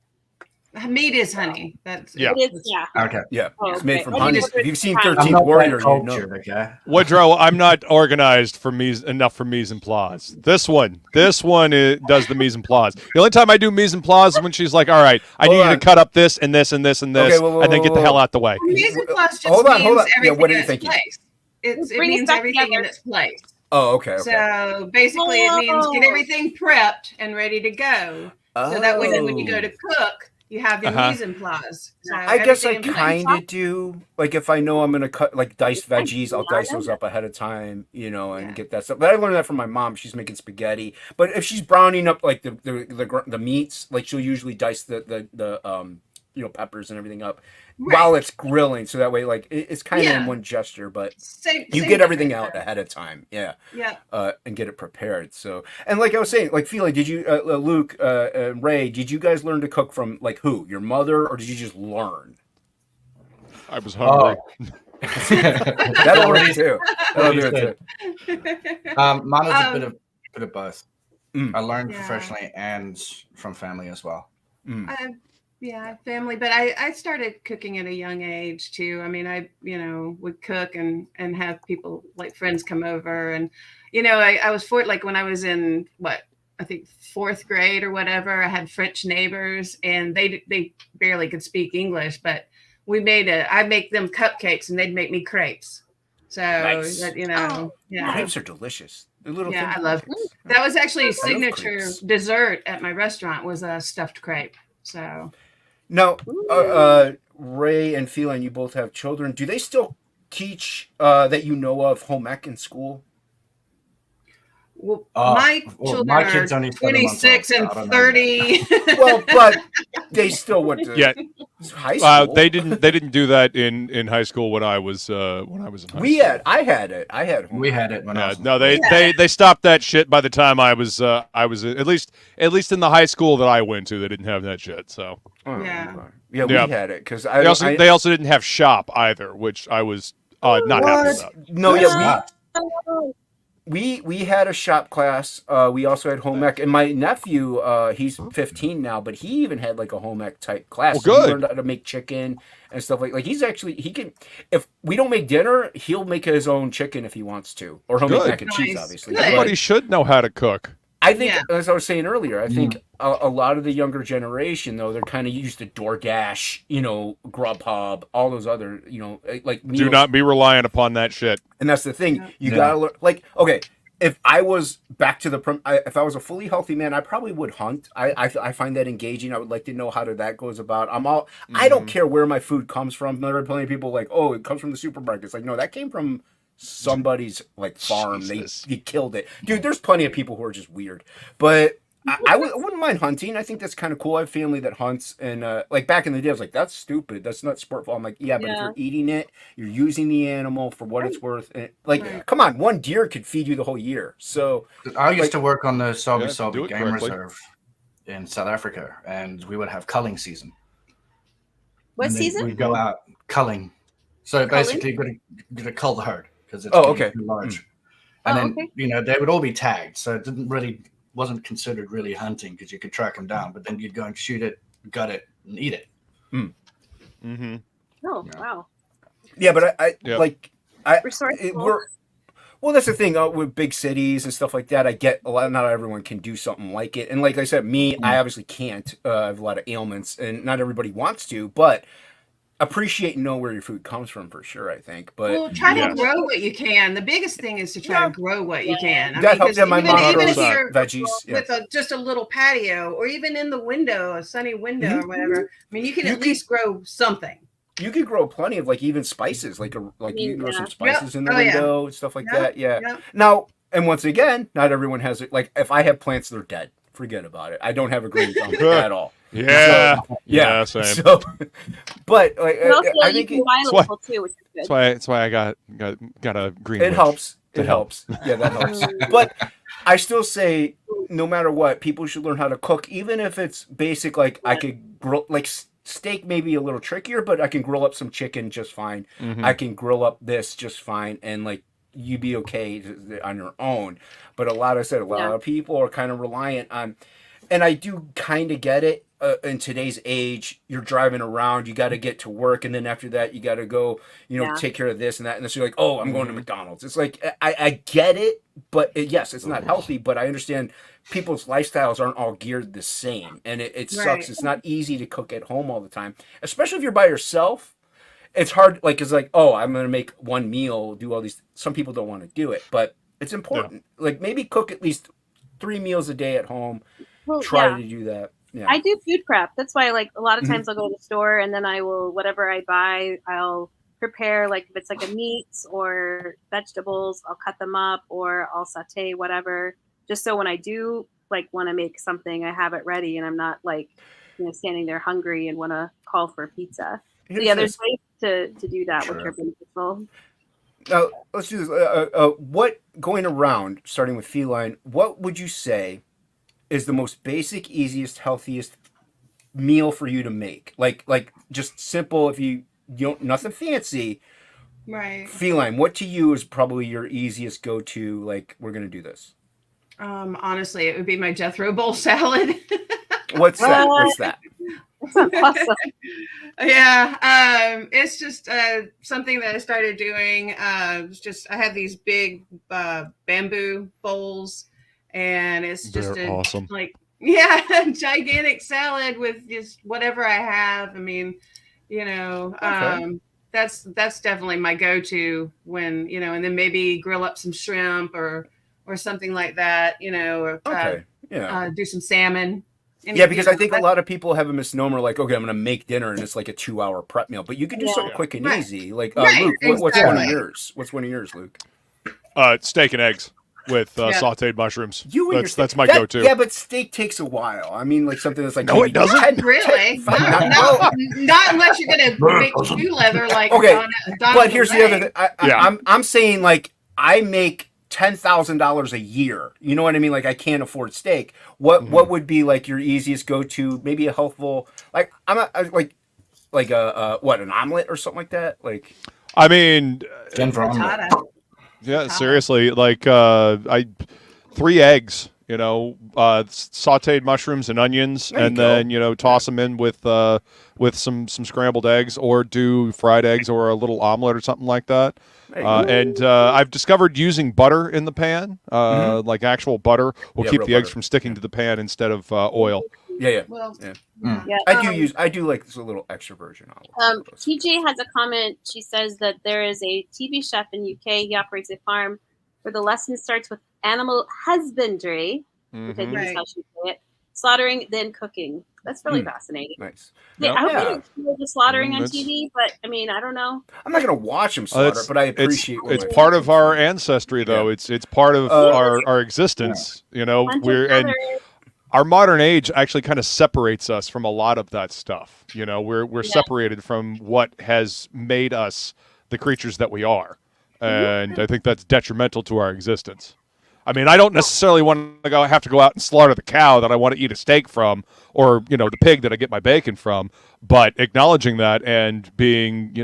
Meat is honey. That's Yeah. It is, yeah. Okay. Yeah, Oh, it's made okay. from I honey. need to- If you've seen I'm I'm 13th not Warrior, that you know. cultured, okay? Woodrow, I'm not organized for enough for mise en place. This one does the mise en place. The only time I do mise en place is when she's like, "All right, I need Hold you to on. cut up this and this and this and this, Okay, whoa, and then get the hell whoa. out the way." mise en place just Hold on, means hold on. Yeah, everything what are you in its thinking? place. It Bring us means back everything in together. its place. Oh, okay. Okay. So basically, it means get Whoa. everything prepped and ready to go. So that way, then when you go to cook, you have your Uh-huh. mise en place. So I guess I everything in place. kind of do. Like if I know I'm gonna cut like diced veggies, I'll dice Yeah. those up ahead of time, you know, and Yeah. get that stuff. But I learned that from my mom. She's making spaghetti. But if she's browning up like the meats, like she'll usually dice the peppers and everything up while it's grilling, so that way like it's kind of in Yeah. one gesture. But Same, you same get everything thing. out ahead of time, yeah, Yeah. and get it prepared. So, and like I was saying, like Fila, did you, Luke, and Ray, did you guys learn to cook from like who? Your mother, or did you just learn? I was hungry. That'll work too. That'll do it too. Mine was a bit of both. Mm. I learned Yeah. professionally and from family as well. Yeah, family. But I started cooking at a young age too. I mean, I would cook and have people like friends come over, and I was like when I was in I think 4th grade or whatever, I had French neighbors, and they barely could speak English, but I'd make them cupcakes and they'd make me crepes. So Nice. that, yeah. Crepes are delicious. They're little Yeah, thin I love cupcakes. That was actually a love signature crepes. dessert at my restaurant, was a stuffed crepe. So Now, Ray and Fila, and you both have children. Do they still teach that you know of home ec in school? well, my my kids children only are 7 months 26 old, and so I don't know 30. Well, but they still went to Yeah. high school. They didn't do that in high school when I was in high school. I had it. I had home We ec. had it when I was No, they stopped that shit by the time I was at least in the high school that I went to. They didn't have that shit. So Oh, Yeah. okay. Yeah, we Yeah. had it because they also didn't have shop either, which I was not happy about. No, That's yeah, not- we had a shop class. We also had home ec, and my nephew, he's 15 now, but he even had like a home ec type class. Well, So he good. learned how to make chicken and stuff like he can. If we don't make dinner, he'll make his own chicken if he wants to, or he'll make Good. mac and cheese, Nice. obviously. Good. But Everybody should know how to cook. I think, Yeah. as I was saying earlier, I think a lot of the younger generation, though, they're kind of used to DoorDash, Grubhub, all those other, like Do meals. not be reliant upon that shit. And that's the thing. You Yeah. gotta learn. Like, okay, if I was back to if I was a fully healthy man, I probably would hunt. I find that engaging. I would like to know how that goes about. I don't care where my food comes from. There are plenty of people like, oh, it comes from the supermarket. It's like, no, that came from somebody's like farm. Jesus. They killed it, dude. There's plenty of people who are just weird, but. I wouldn't mind hunting. I think that's kind of cool. I have family that hunts, and like back in the day, I was like, "That's stupid. That's not sportful." I'm like, "Yeah, but if Yeah. you're eating it, you're using the animal for what it's worth. And, like, Right. come on, one deer could feed you the whole year." So, I used Like- to work on the Salby Yeah, if you do Salby it Game correctly. Reserve in South Africa, and we would have culling season. What And then season? We'd go out culling. So basically, you're going to cull the herd because it's Oh, getting okay. too large. Oh, And then okay. they would all be tagged, so it wasn't considered really hunting because you could track them down. But then you'd go and shoot it, gut it, and eat it. Mm-hmm. Oh, Yeah. wow. yeah, but I Yeah. like Resourceful. well, that's the thing with big cities and stuff like that. I get a lot. Not everyone can do something like it, and like I said, I obviously can't. I have a lot of ailments, and not everybody wants to, but. Appreciate and know where your food comes from for sure, I think. But Well, try Yes. to grow what you can. The biggest thing is to try to grow what you can. That helps. 'cause Yeah, my mom even if grows you're veggies. Yeah. with just a little patio, or even in the window, a sunny window or whatever. I mean, you can You at can- least grow something. You could grow plenty of like even spices, like you can grow some spices in the Oh, yeah. window and stuff like Yep, that. Yeah. yep. Now, and once again, not everyone has it. Like if I have plants, they're dead. Forget about it. I don't have a green thumb at all. Yeah. Yeah. Same. So, but like, And also, I you think can buy why- local too, which is good. That's why I got a green. it witch. helps. to It help. helps. Yeah, that helps. But I still say, no matter what, people should learn how to cook, even if it's basic. Like I could grill, like steak, maybe a little trickier, but I can grill up some chicken just fine. Mhm. I can grill up this just fine, and like you'd be okay on your own. But a lot of people are kind of reliant on, and I do kind of get it. in today's age, you're driving around, you got to get to work, and then after that, you got to go, take care of this and that, and then so you're like, oh, I'm going to McDonald's. It's like I get it, but yes, it's not healthy, but I understand people's lifestyles aren't all geared the same, and it sucks. It's not easy to cook at home all the time, especially if you're by yourself. It's hard, like it's like, oh, I'm gonna make one meal, do all these. Some people don't want to do it, but it's important. Like maybe cook at least 3 meals a day at home. Try to do that. Yeah. I do food prep. That's why, like, a lot of times I'll go to the store and then I will, whatever I buy, I'll prepare, like, if it's like a meat or vegetables, I'll cut them up or I'll saute whatever, just so when I do, like, want to make something, I have it ready and I'm not, like, standing there hungry and want to call for pizza. So, yeah, there's ways to do that, which are beneficial. Now, let's do this. What, going around, starting with feline, what would you say is the most basic, easiest, healthiest meal for you to make? Like just simple. If you don't, nothing fancy. Right. Feline. What to you is probably your easiest go-to? Like, we're gonna do this. Honestly, it would be my Jethro bowl salad. What's that? What's that? Awesome. Yeah, it's just something that I started doing. It's just I have these big bamboo bowls. And it's just awesome. like, gigantic salad with just whatever I have. I mean, that's definitely my go-to when, and then maybe grill up some shrimp or something like that, or do some salmon. Yeah, because I think a lot of people have a misnomer like, okay, I'm going to make dinner and it's like a 2-hour prep meal, but you can do something quick and easy. Like, Luke, what's one of yours? What's one of yours, Luke? Steak and eggs with sauteed mushrooms. That's my go-to. Yeah, but steak takes a while. I mean, like something that's like no, it doesn't. Really? Not unless you're gonna make shoe leather like. Okay, but here's the other thing. I'm saying like I make $10,000 a year. You know what I mean? Like I can't afford steak. What would be like your easiest go-to? Maybe a healthful like an omelet or something like that. Like I mean, Denver omelet. Yeah, seriously, like 3 eggs, sauteed mushrooms and onions, and then toss them in with some scrambled eggs, or do fried eggs or a little omelet or something like that. And I've discovered using butter in the pan, like actual butter, will keep the eggs from sticking to the pan instead of oil. Yeah. Well, I do like this a little extra virgin olive. TJ has a comment. She says that there is a TV chef in UK. He operates a farm where the lesson starts with animal husbandry, which I think is how she say it, slaughtering, then cooking. That's really fascinating. Nice. I hope they do the slaughtering on TV, but I mean, I don't know. I'm not going to watch them slaughter, but I appreciate it's part of our ancestry, though. It's part of our existence. Our modern age actually kind of separates us from a lot of that stuff. We're separated from what has made us the creatures that we are. And I think that's detrimental to our existence. I mean, I don't necessarily want to have to go out and slaughter the cow that I want to eat a steak from, or, the pig that I get my bacon from, but acknowledging that and being,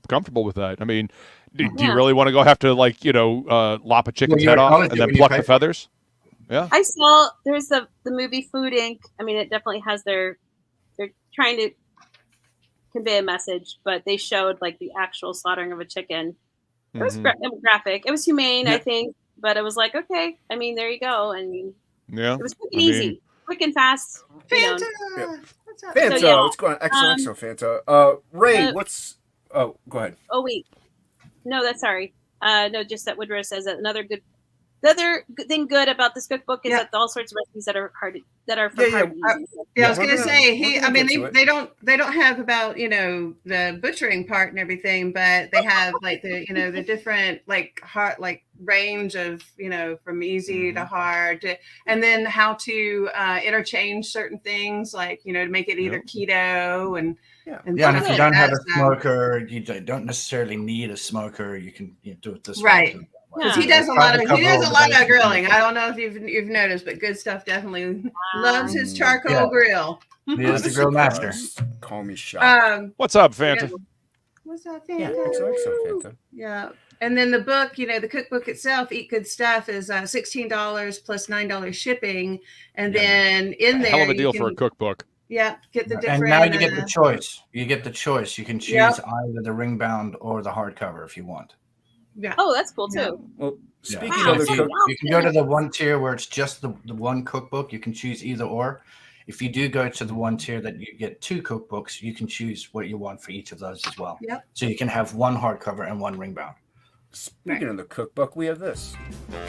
comfortable with that. I mean, do you really want to go have to lop a chicken's head off and then pluck the feathers? Yeah. I saw there's the movie Food Inc. I mean, it definitely has they're trying to convey a message, but they showed like the actual slaughtering of a chicken. It was graphic. It was humane, I think, but it was like, okay. I mean, there you go. I mean, it was quick and easy, quick and fast. Fanta. What's up? Fanta, what's going on? XOXO Fanta. Ray, what's? Oh, go ahead. Oh wait, no, that's sorry. No, just that Woodrow says that the other thing good about this cookbook is that all sorts of recipes that are hard hard. I was gonna say they don't have about the butchering part and everything, but they have like the different like hard like range of from easy to hard and then how to interchange certain things like to make it either keto and if you don't have a smoker, you don't necessarily need a smoker. You can do it this way. Right. Because he does a lot of grilling. I don't know if you've noticed, but Good Stuff definitely loves his charcoal grill. He is the grill master. Call me shot. What's up, Fanta? What's up, Fanta? Fanta. Yeah. And then the book, the cookbook itself, Eat Good Stuff, is $16 plus $9 shipping. And then in there, hell of a deal for a cookbook. Yeah, get the different. And now you get the choice. You get the choice. You can choose Yep. either the ring bound or the hardcover if you want. Yeah. Oh, that's cool Yeah. too. Well, speaking Wow, of the so cook, You can go to the one tier where it's just the one cookbook. You can choose either or. If you do go to the one tier that you get 2 cookbooks, you can choose what you want for each of those as well. Yep. So you can have one hardcover and one ring bound. speaking of the cookbook, we have this.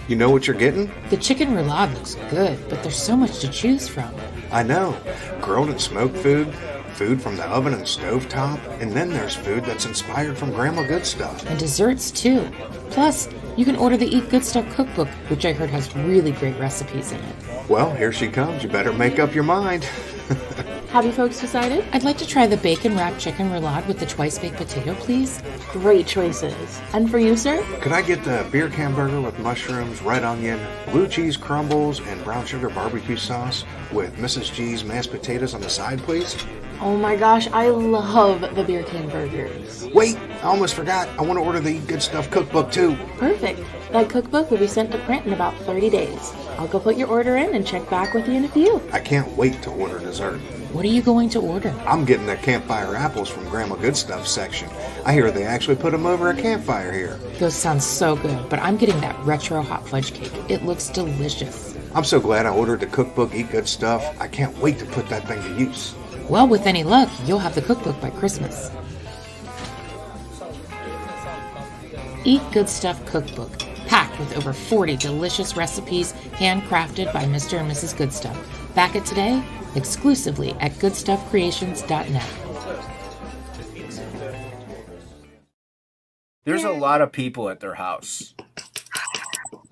You know what you're getting? The chicken roulade looks good, but there's so much to choose from. I know. Grilled and smoked food, food from the oven and stovetop, and then there's food that's inspired from Grandma Good Stuff. And desserts too. Plus, you can order the Eat Good Stuff cookbook, which I heard has really great recipes in it. Well, here she comes. You better make up your mind. Have you folks decided? I'd like to try the bacon wrapped chicken roulade with the twice baked potato, please. Great choices. And for you, sir? Could I get the beer can burger with mushrooms, red onion, blue cheese crumbles, and brown sugar barbecue sauce with Mrs. G's mashed potatoes on the side, please? Oh my gosh, I love the beer can burgers. Wait, I almost forgot. I want to order the Eat Good Stuff cookbook too. Perfect. That cookbook will be sent to print in about 30 days. I'll go put your order in and check back with you in a few. I can't wait to order dessert. What are you going to order? I'm getting the campfire apples from Grandma Good Stuff section. I hear they actually put them over a campfire here. Those sound so good, but I'm getting that retro hot fudge cake. It looks delicious. I'm so glad I ordered the cookbook Eat Good Stuff. I can't wait to put that thing to use. Well, with any luck, you'll have the cookbook by Christmas. Eat Good Stuff Cookbook, packed with over 40 delicious recipes handcrafted by Mr. and Mrs. Good Stuff. Back it today, exclusively at goodstuffcreations.net. There's a lot of people at their house.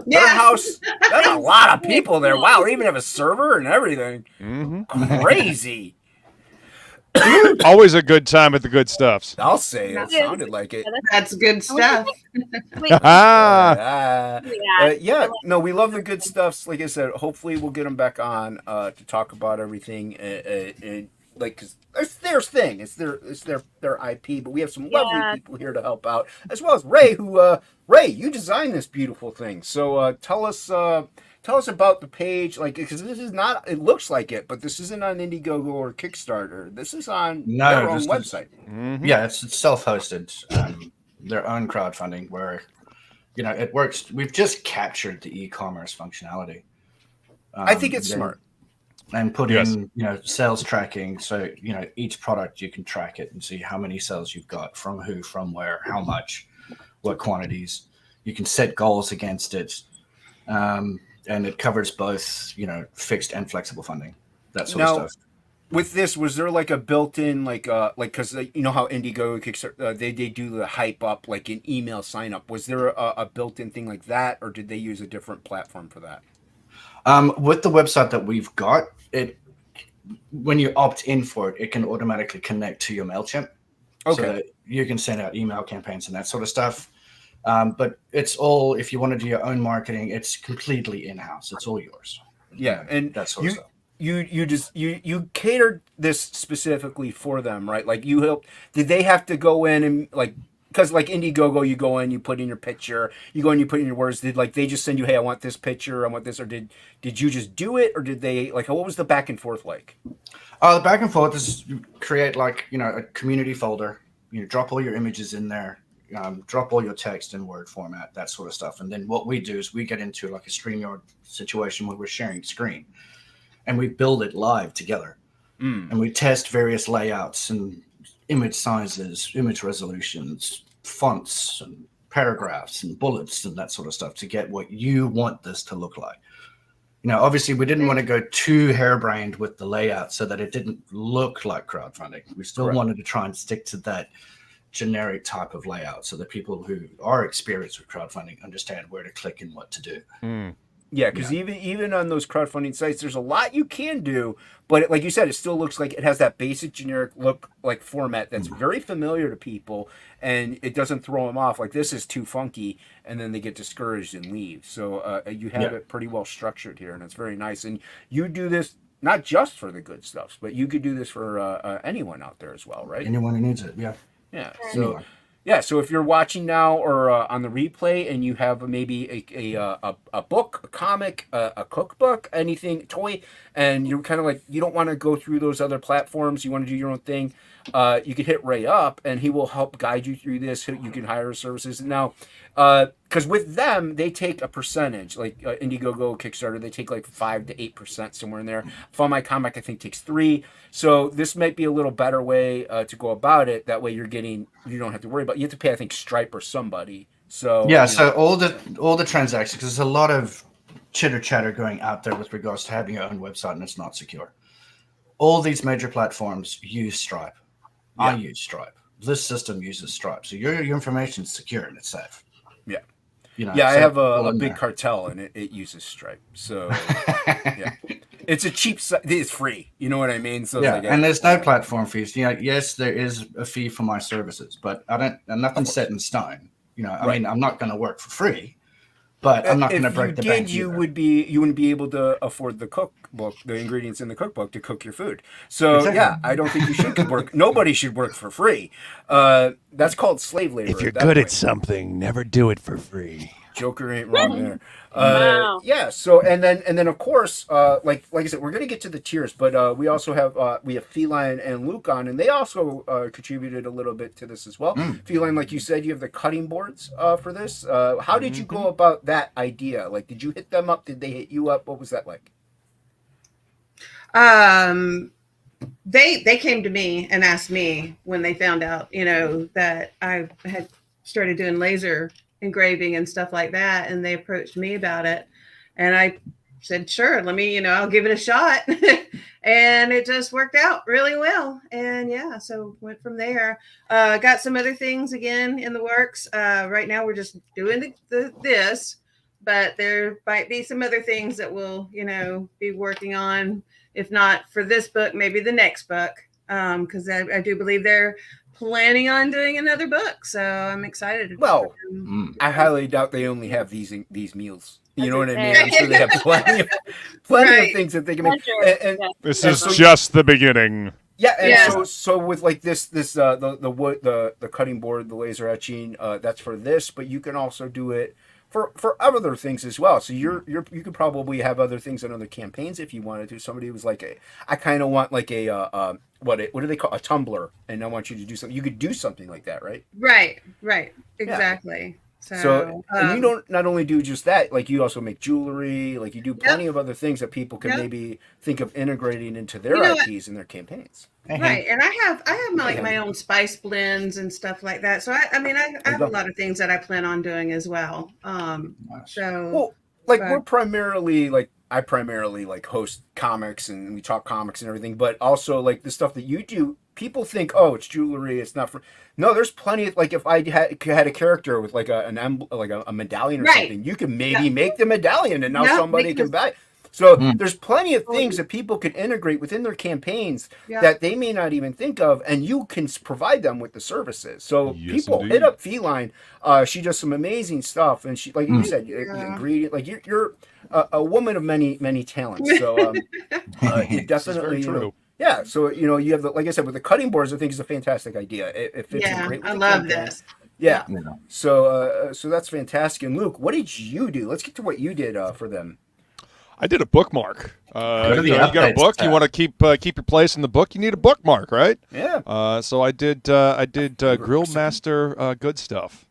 Yeah. Their house, that's a lot of people there. Wow, they even have a server and everything. Crazy. Always a good time at the Good Stuffs. I'll say it sounded like it. That's good stuff. Wait, Ah, Yeah, no, we love the good stuffs. Like I said, hopefully we'll get them back on to talk about everything. Like, cause it's their thing, it's their IP. But we have some lovely people here to help out, as well as Ray. Who Ray, you designed this beautiful thing. So tell us about the page, like, because this is not. It looks like it, but this isn't on Indiegogo or Kickstarter. This is on their own website. Yeah, it's self-hosted, their own crowdfunding where, it works. We've just captured the e-commerce functionality. I think it's smart. And put in, sales tracking. So, each product, you can track it and see how many sales you've got, from who, from where, how much, what quantities. You can set goals against it. And it covers both, fixed and flexible funding, that sort of stuff. With this, was there like a built-in, because you know how Indiegogo, Kickstarter, they do the hype up, like an email sign up. Was there a built-in thing like that, or did they use a different platform for that? With the website that we've got, when you opt in for it, it can automatically connect to your MailChimp. Okay. So that you can send out email campaigns and that sort of stuff. But it's all, if you want to do your own marketing, it's completely in-house. It's all yours. Yeah, and that sort of stuff. You catered this specifically for them, right? Like, you helped. Did they have to go in and, like, because like Indiegogo, you go in, you put in your picture, you go in, you put in your words. Did they just send you, hey, I want this picture, I want this, or did you just do it, or did they, like, what was the back and forth like? The back and forth is create a community folder. Drop all your images in there. Drop all your text in Word format, that sort of stuff. And then what we do is we get into like a StreamYard situation where we're sharing screen, and we build it live together. And we test various layouts and image sizes, image resolutions, fonts and paragraphs and bullets and that sort of stuff to get what you want this to look like. Obviously we didn't want to go too harebrained with the layout so that it didn't look like crowdfunding. We still wanted to try and stick to that generic type of layout so that people who are experienced with crowdfunding understand where to click and what to do. Yeah, because even on those crowdfunding sites, there's a lot you can do, but like you said, it still looks like it has that basic generic look, like format that's very familiar to people, and it doesn't throw them off. Like, this is too funky, and then they get discouraged and leave. So you have it pretty well structured here, and it's very nice. And you do this not just for the good stuff, but you could do this for anyone out there as well, right? Anyone who needs it, yeah. Yeah. So Yeah, so if you're watching now or on the replay, and you have maybe a book, a comic, a cookbook, anything, toy, and you're kind of like you don't want to go through those other platforms, you want to do your own thing, you can hit Ray up, and he will help guide you through this. You can hire services now, because with them they take a percentage, like Indiegogo, Kickstarter, they take like 5 to 8% somewhere in there. Fund My Comic, I think, takes 3. So this might be a little better way to go about it. That way you don't have to worry about. You have to pay, I think, Stripe or somebody. So yeah, so all the transactions, because there's a lot of chitter chatter going out there with regards to having your own website and it's not secure. All these major platforms use Stripe. Yeah. I use Stripe. This system uses Stripe, so your information is secure and it's safe. Yeah. So I have a big cartel and it uses Stripe. So yeah, it's a cheap. It's free. You know what I mean? So yeah, and there's no platform fees. Yes, there is a fee for my services, but nothing's set in stone. I mean, I'm not going to work for free, but I'm not going to break the bank. You wouldn't be able to afford the cookbook, the ingredients in the cookbook to cook your food. So exactly. Yeah, I don't think you should work. Nobody should work for free. That's called slave labor. If you're good at something, never do it for free. Joker ain't wrong there. Wow. Yeah. So and then of course, like I said, we're gonna get to the tiers, but we also have Feline and Luke on, and they also contributed a little bit to this as well. Feline, like you said, you have the cutting boards for this. How did you go about that idea? Like, did you hit them up? Did they hit you up? What was that like? They came to me and asked me when they found out, that I had started doing laser engraving and stuff like that, and they approached me about it, and I said, sure, let me, I'll give it a shot. And it just worked out really well, and yeah, so went from there. Got some other things again in the works. Right now we're just doing this, but there might be some other things that we'll be working on, if not for this book, maybe the next book, because I do believe they're planning on doing another book, so I'm excited. Well, I highly doubt they only have these meals. You know what I mean? I'm sure they have plenty of things that they can make. And this is just the beginning. Yeah, and so with like this the wood, the cutting board, the laser etching, that's for this, but you can also do it for other things as well. So you could probably have other things in other campaigns if you wanted to. Somebody was like, I kind of want like what do they call a tumbler, and I want you to do something. You could do something like that, right? Right, exactly. Yeah. So and you don't not only do just that, like you also make jewelry, like you do plenty of other things that people can maybe think of integrating into their IPs and their campaigns. Right, and I have my own spice blends and stuff like that. So I have a lot of things that I plan on doing as well. So we're primarily like I primarily like host comics and we talk comics and everything, but also like the stuff that you do. People think, oh, it's jewelry. It's not for. No, there's plenty of like if I had a character with like a medallion or something, you can maybe make the medallion and now somebody can buy it. So there's plenty of things that people can integrate within their campaigns that they may not even think of, and you can provide them with the services. So people hit up Feline. She does some amazing stuff, and she, like you said, ingredient. Like you're a woman of many talents. So it definitely true. Yeah, so you have like I said with the cutting boards. I think is a fantastic idea. It fits in great with I love this. Yeah, so that's fantastic. And Luke, what did you do? Let's get to what you did for them. I did a bookmark. You got a book. You want to keep your place in the book. You need a bookmark, right? Yeah. So I did Grill Master Good Stuff.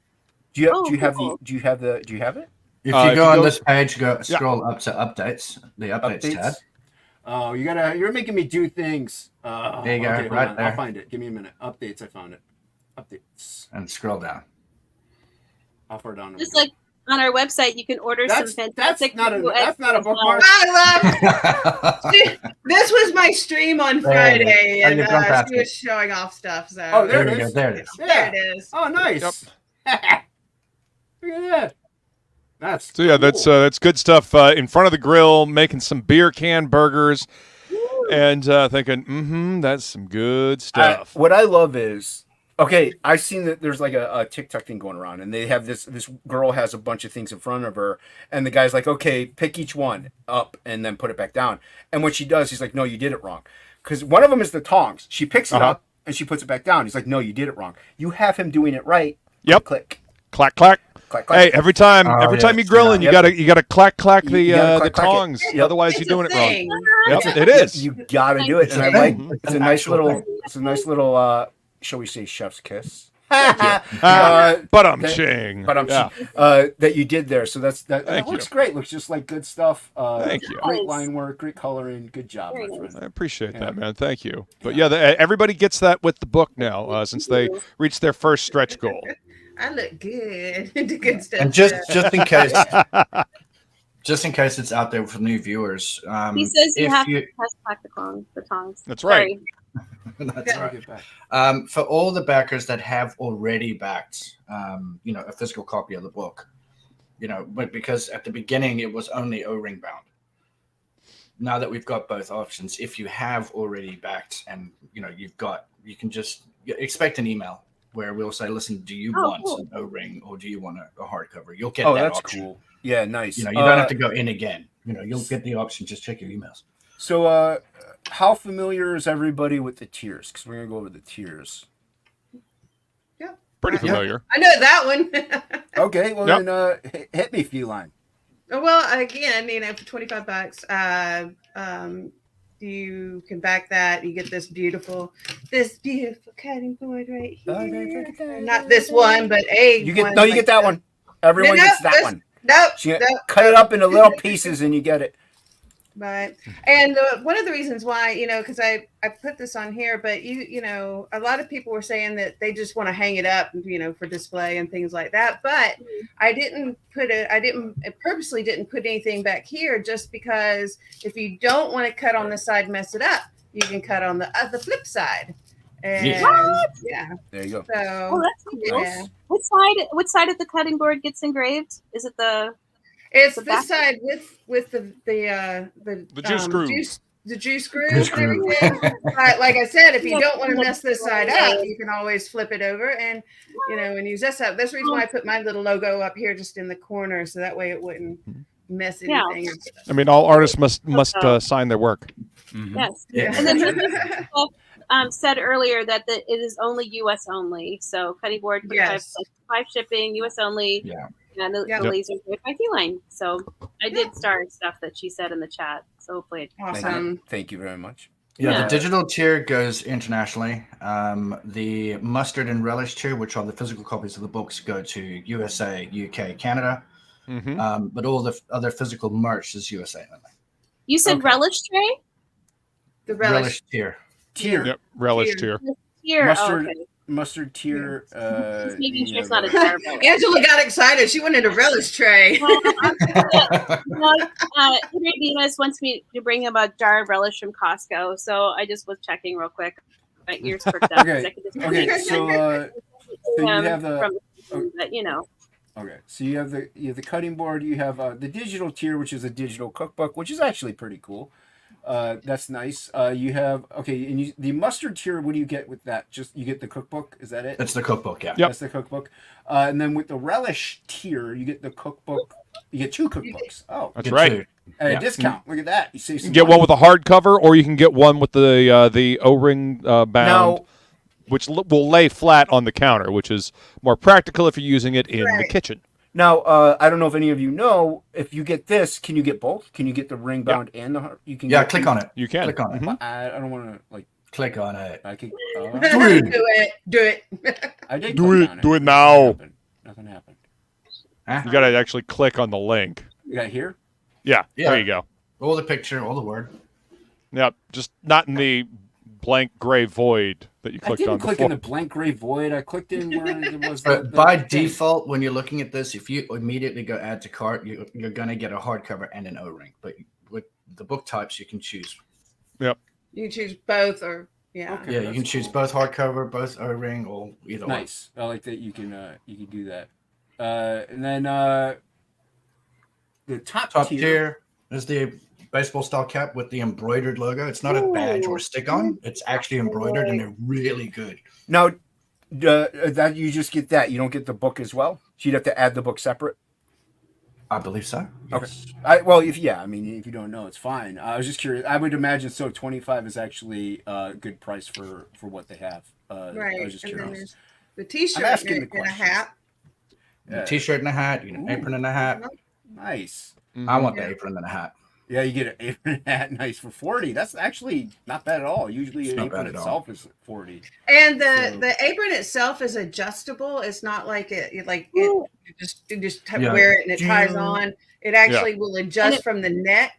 Do you have it? If you go on this page, scroll up to updates. The updates tab. Oh, you're making me do things. There you go, right there. I'll find it. Give me a minute. Updates, I found it. Updates. And scroll down. How far down? Just like on our website, you can order some fantastic. That's not a bookmark. I love this was my stream on Friday, and she was showing off stuff. So there it is. There it is. There it is. Oh, nice. Yep. Look at that. That's so that's good stuff in front of the grill, making some beer can burgers, and thinking, that's some good stuff. What I love is, I've seen that there's like a TikTok thing going around, and they have this girl has a bunch of things in front of her, and the guy's like, okay, pick each one up and then put it back down. And what she does, he's like, no, you did it wrong. Because one of them is the tongs. She picks it up, and she puts it back down. He's like, no, you did it wrong. You have him doing it right. Yep. Click. Clack, clack. Clack, clack. Hey, every time you're grilling, Yep. you gotta clack clack You the gotta the clack it. tongs. Yep. Otherwise, It's you're doing a it wrong. thing. Yep, it is. You gotta do it. And I It's a like thing. it's a An nice actual little thing. it's a nice little shall we say chef's kiss. But I'm that- ching. But I'm Yeah. that you did there. So that Thank looks you. great. Looks just like good stuff. Thank you. Great line work, great coloring, good job, Very my nice. friend. I appreciate Yeah. that, man. Thank you. But yeah, everybody gets that with the book now, since they reached their first stretch goal. I look good. The good stuff. And just in case, just in case it's out there for new viewers, He says you if have you to press back the tongs. That's right. Sorry. that's I'll right. get back. For all the backers that have already backed, a physical copy of the book, but because at the beginning it was only O-ring bound. Now that we've got both options, if you have already backed and you can just expect an email where we'll say, listen, do you want cool. an O-ring or do you want a hardcover? You'll get Oh, that that's option. cool. Yeah, nice. You don't have to go in again. You'll get the option. Just check your emails. So, how familiar is everybody with the tiers? Because we're gonna go over the tiers. Pretty Yeah. familiar. I know that one. Okay, well Yep. then hit me, Feline. Well, again, for $25, you can back that. You get this beautiful cutting board right here. Not this one, but You get you get that one. Everyone No, gets that this- one. Nope. So you nope. cut it up into little pieces and you get it. Right. And one of the reasons why, because I put this on here, but a lot of people were saying that they just want to hang it up, for display and things like that. But I purposely didn't put anything back here just because if you don't want to cut on the side and mess it up, you can cut on the flip side. And yeah. There you go. So Oh, that's cool. yeah. What side of the cutting board gets engraved? Is it the? It's The this back- side with the juice screws. the juice screws and everything. But like I said, if you don't want to mess this side up, you can always flip it over and and use this up. That's the reason why I put my little logo up here just in the corner, so that way it wouldn't mess Yeah. anything. I mean, all artists must sign their work. Yes. Yeah. And then said earlier that it is only U.S. only. So cutting board, Yes. 5 shipping, U.S. only. Yeah. And the Yep. laser made by Feline. So I did start stuff that she said in the chat. So hopefully it Awesome. Thank you very much. Yeah, Yeah. the digital tier goes internationally. The mustard and relish tier, which are the physical copies of the books, go to USA, UK, Canada. Mm-hmm. But all the other physical merch is USA only. You said Okay. relish tray? The relish. tier. Tier. Yep. Relish Tier. tier. Here. Mustard. Oh, okay. Mustard tier. Just making sure you it's have not a jar relish. Angela got excited. She wanted a relish tray. Henry Venus wants me to bring him a jar of relish from Costco. So I just was checking real quick. My ears perked up. Okay. I could just Okay, so you have the but okay, so you have the cutting board. You have the digital tier, which is a digital cookbook, which is actually pretty cool. That's nice. You have and the mustard tier. What do you get with that? Just you get the cookbook. Is that it? It's the cookbook, yeah. Yep. That's the cookbook. And then with the relish tier, you get the cookbook. You get 2 cookbooks. Oh, That's Good right. too. at Yeah. a discount. Look at that. You save You some can get money. one with a hardcover, or you can get one with the O-ring bound, Now, which will lay flat on the counter, which is more practical if you're using it in the Right. kitchen. Now, I don't know if any of you know, if you get this, can you get both? Can you get the ring bound and the you can Yeah, get click on it. You can. Click on it. Mhm. I don't want to like Click on it. I could Do it. Do it. I did Do click it. on Do it Nothing now. happened. Nothing happened. Huh? You got to actually click on the link. You got here? Yeah, Yeah. there you go. All the picture, all the word. Yep, just not in the blank gray void that you I clicked didn't on click before. in the blank gray void. I clicked in where it was But by default, when you're looking at this, if you immediately go add to cart, you're going to get a hardcover and an O-ring. But with the book types, you can choose. You choose both or yeah. Okay. Yeah, you can choose both hardcover, both O-ring, or either one. Nice. I like that you can do that. And then the top Tier is the baseball style cap with the embroidered logo. It's not a badge or a stick on. It's actually embroidered, and they're really good. Now, that you just get that. You don't get the book as well. So you'd have to add the book separate. I believe so. Okay. Yes. Well, if you don't know, it's fine. I was just curious. I would imagine so. 25 is actually a good price for what they have. Right. I was just And then curious. there's the T-shirt I'm asking the and a questions. hat. Yeah. T-shirt and a hat. You get an apron and a hat. Nice. I want the apron and a hat. Yeah, you get an apron hat, nice for 40. That's actually not bad at all. Usually, It's an not apron bad at all. itself is 40. And So- the apron itself is adjustable. It's not like Ooh. you just Yeah. wear it and it Do ties you- on. It actually will adjust from the neck.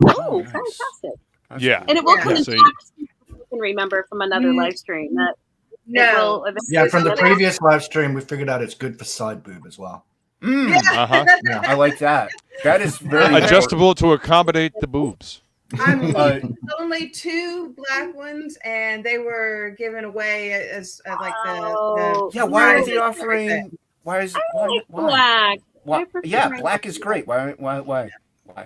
Oh, nice. fantastic. That's Yeah. cool. And it will Yeah. come in So packs. You can remember from another live stream that it No. will eventually Yeah, from the come in. previous live stream, we figured out it's good for side boob as well. Mm, Uh-huh. Yeah. I like that. That is very Adjustable to accommodate the boobs. I'm Uh, only 2 black ones, and they were given away as like Oh, the Yeah, why are prizes they and offering? everything. Why is I why? like Why? black. Why? I prefer Yeah, black. black is great. Why?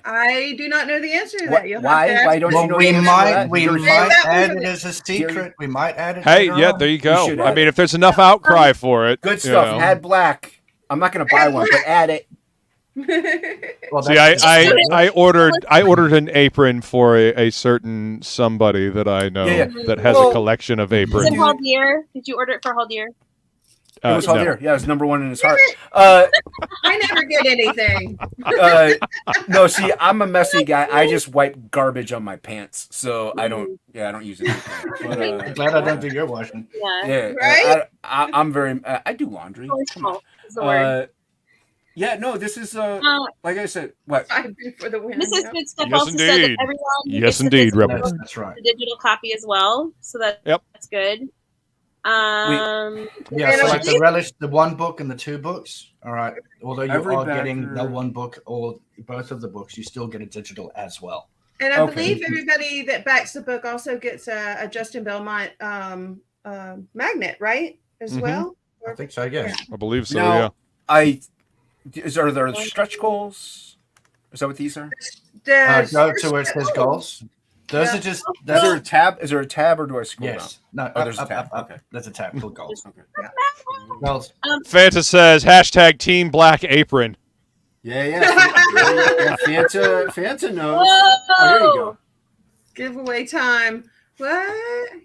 I do not know the answer to Why- that. You'll why- have to why ask don't me. you Well, know we the answer to might that? we Gary- might that add was it a- as a secret. We might add it. Hey, later yeah, on. there you go. should I add mean, if there's enough outcry for it, Good you stuff. know. Add black. I'm not gonna buy one, but add it. Well, See, that's- I ordered an apron for a certain somebody that I know Yeah. that has Well, a collection of Is it aprons. Haldier? Did you order it for Haldier? It was No. Haldir. Yeah, it's number 1 in his heart. I never get anything. No, see, I'm a messy guy. I just wipe garbage on my pants, so I don't. Yeah, I don't use it. But, I'm glad I don't do your washing. Yeah. yeah, Right? I'm very. I do laundry. Come on. Forceful is the word. Yeah, no, this is like I said. What? I do for the win. Mrs. yeah. Good Stuff Yes, also said that indeed. everyone Yes, gets the indeed, physical- Rebel. That's right. the digital copy as well. So that's good. Yeah, And so I like the believe- relish, the 1 book and the 2 books. All right. Although you Every are getting backer- the 1 book or both of the books, you still get a digital as well. And I Okay. believe everybody that backs the book also gets a Justin Belmont magnet, right? As Mhm. well. I think so. Yes. I believe so. Now, Yeah. Are there stretch goals? Is that what these are? Go to where it says goals. Those Yeah. are just. Is there a That's, tab? Is there a tab, or do I scroll yes. No. Oh, there's a up, tab. up, up. Okay. There's a tab called goals. down? Okay. Goals. Fanta says hashtag Team Black Apron. Yeah. Fanta knows. Oh, there you go. Giveaway time. What?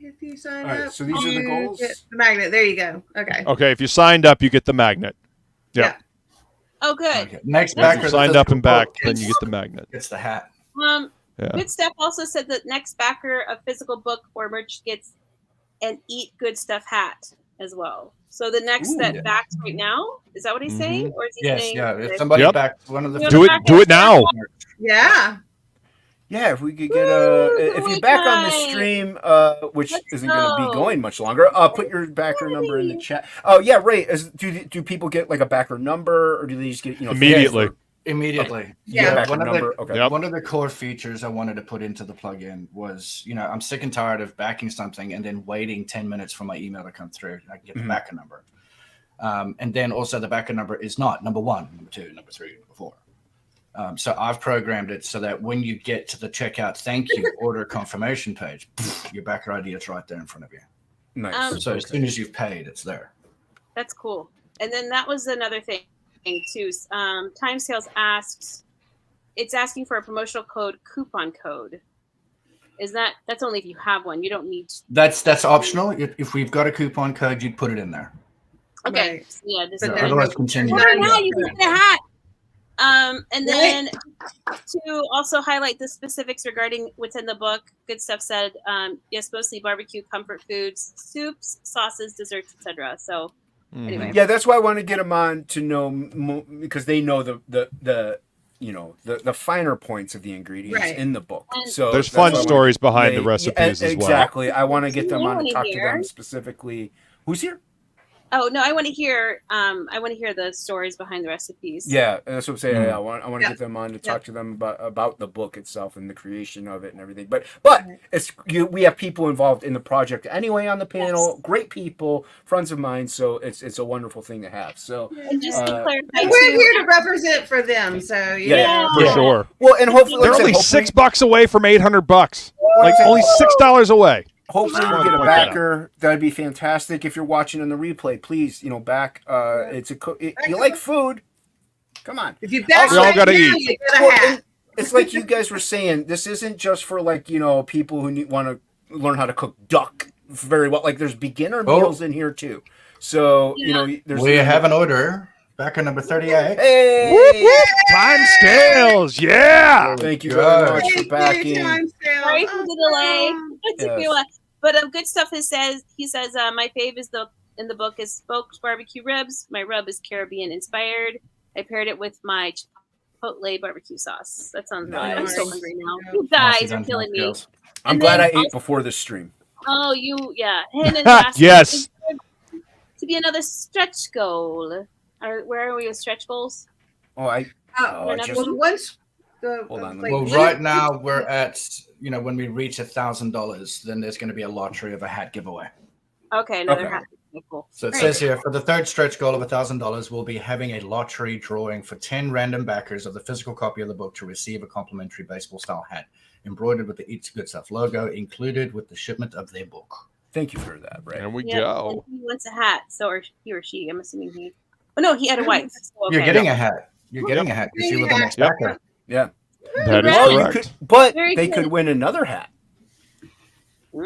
If you sign All right, up, so these are the you goals? get the magnet. There you go. Okay. Okay, if you signed up, you get the magnet. Yeah. Oh, good. Okay. Next If backer. you that signed says up and back, book then you gets- get the magnet. Gets the hat. Yeah. Good Stuff also said that next backer of physical book or merch gets an Eat Good Stuff hat as well. So the next Ooh. that backs right now, is that what he's saying? Or is he Yes. saying Yeah. If that- somebody Yep. backs one of the. Do Do it. Do it now. Yeah. Yeah, if we could get Woo, if giveaway you're back on the time. stream, which Let's isn't going to be go. going much longer, put your backer number in the chat. Oh yeah, Ray. Do people get like a backer number, or do they just get Immediately. for- Immediately. Yeah. Backer One of, number. the, Okay. Yep. one of the core features I wanted to put into the plugin was, I'm sick and tired of backing something and then waiting 10 minutes for my email to come through. I can get the Mhm. backer number. And then also the backer number is not number 1, number 2, number 3, number 4. So I've programmed it so that when you get to the checkout thank you order confirmation page, your backer ID is right there in front of you. Nice. So as soon as you've paid, it's there. That's cool. And then that was another thing too. Time Sales asks, it's asking for a promotional code, coupon code. That's only if you have one. You don't need to. That's optional. If we've got a coupon code, you'd put it in there. Okay. Right. So yeah, this But is there's Otherwise, no- continue. Order now, you can get a hat. And then Right. to also highlight the specifics regarding what's in the book, Good Stuff said, yes, mostly barbecue, comfort foods, soups, sauces, desserts, etc. So anyway, Yeah, that's why I want to get them on to know because they know the finer points of the ingredients Right. in the book. And- So There's that's why I fun wanna- stories behind the Yeah, recipes as well. Exactly. I want to get them on Anyone and talk to here? them specifically. Who's here? oh no, I want to hear the stories behind the recipes. Yeah, that's what I'm saying. Mm. Yeah, I want to Yeah. get them on to Yeah. talk to them about the book itself and the creation of it and everything. But we have people involved in the project anyway on the panel. Yes. Great people, friends of mine. So it's a wonderful thing to have. So And just to Uh, clarify And we're too, here to represent for them. So Yeah. For Yeah. sure. well, and hopefully They're like I only said, $6 away from $800. Like only $6 away. Hopefully Wow. we get a Point that out. backer. That'd be fantastic. If you're watching on the replay, please, back. It's you like food. Come on. If you back We all right gotta now, eat. you get a Well, hat. and it's like you guys were saying. This isn't just for like people who want to learn how to cook duck very well. Like there's beginner meals in here too. So there's We have an order. Backer number 38. Hey, Whoop, whoop. Time scales. Yeah. thank you very much for Thank you, backing. time sale. Sorry for the delay. It took me a Yes. while. But good stuff. He says my fave is in the book is smoked barbecue ribs. My rub is Caribbean inspired. I paired it with my Chipotle barbecue sauce. That sounds nice. I'm so Nice. hungry now. Yeah. You guys are killing me. I'm And glad then I ate before this stream. Oh, And then last Yes. to be another stretch goal. Where are we with stretch goals? Oh, I Well, just the ones. Hold on, like, Well, when- right now we're at, when we reach $1,000, then there's going to be a lottery of a hat giveaway. Okay, another Okay. hat. Okay, cool. So it Great. says here, for the third stretch goal of $1,000, we'll be having a lottery drawing for 10 random backers of the physical copy of the book to receive a complimentary baseball-style hat embroidered with the Eat Good Stuff logo, included with the shipment of their book. thank you for that, Ray. There we Yeah, go. and he wants a hat. So, or he or she. I'm assuming he. Oh no, he had a wife. So, okay. You're getting a hat. You're getting a hat because you were the next Yep. backer. Yeah. That is Well, you correct. could, but Very they good. could win another hat.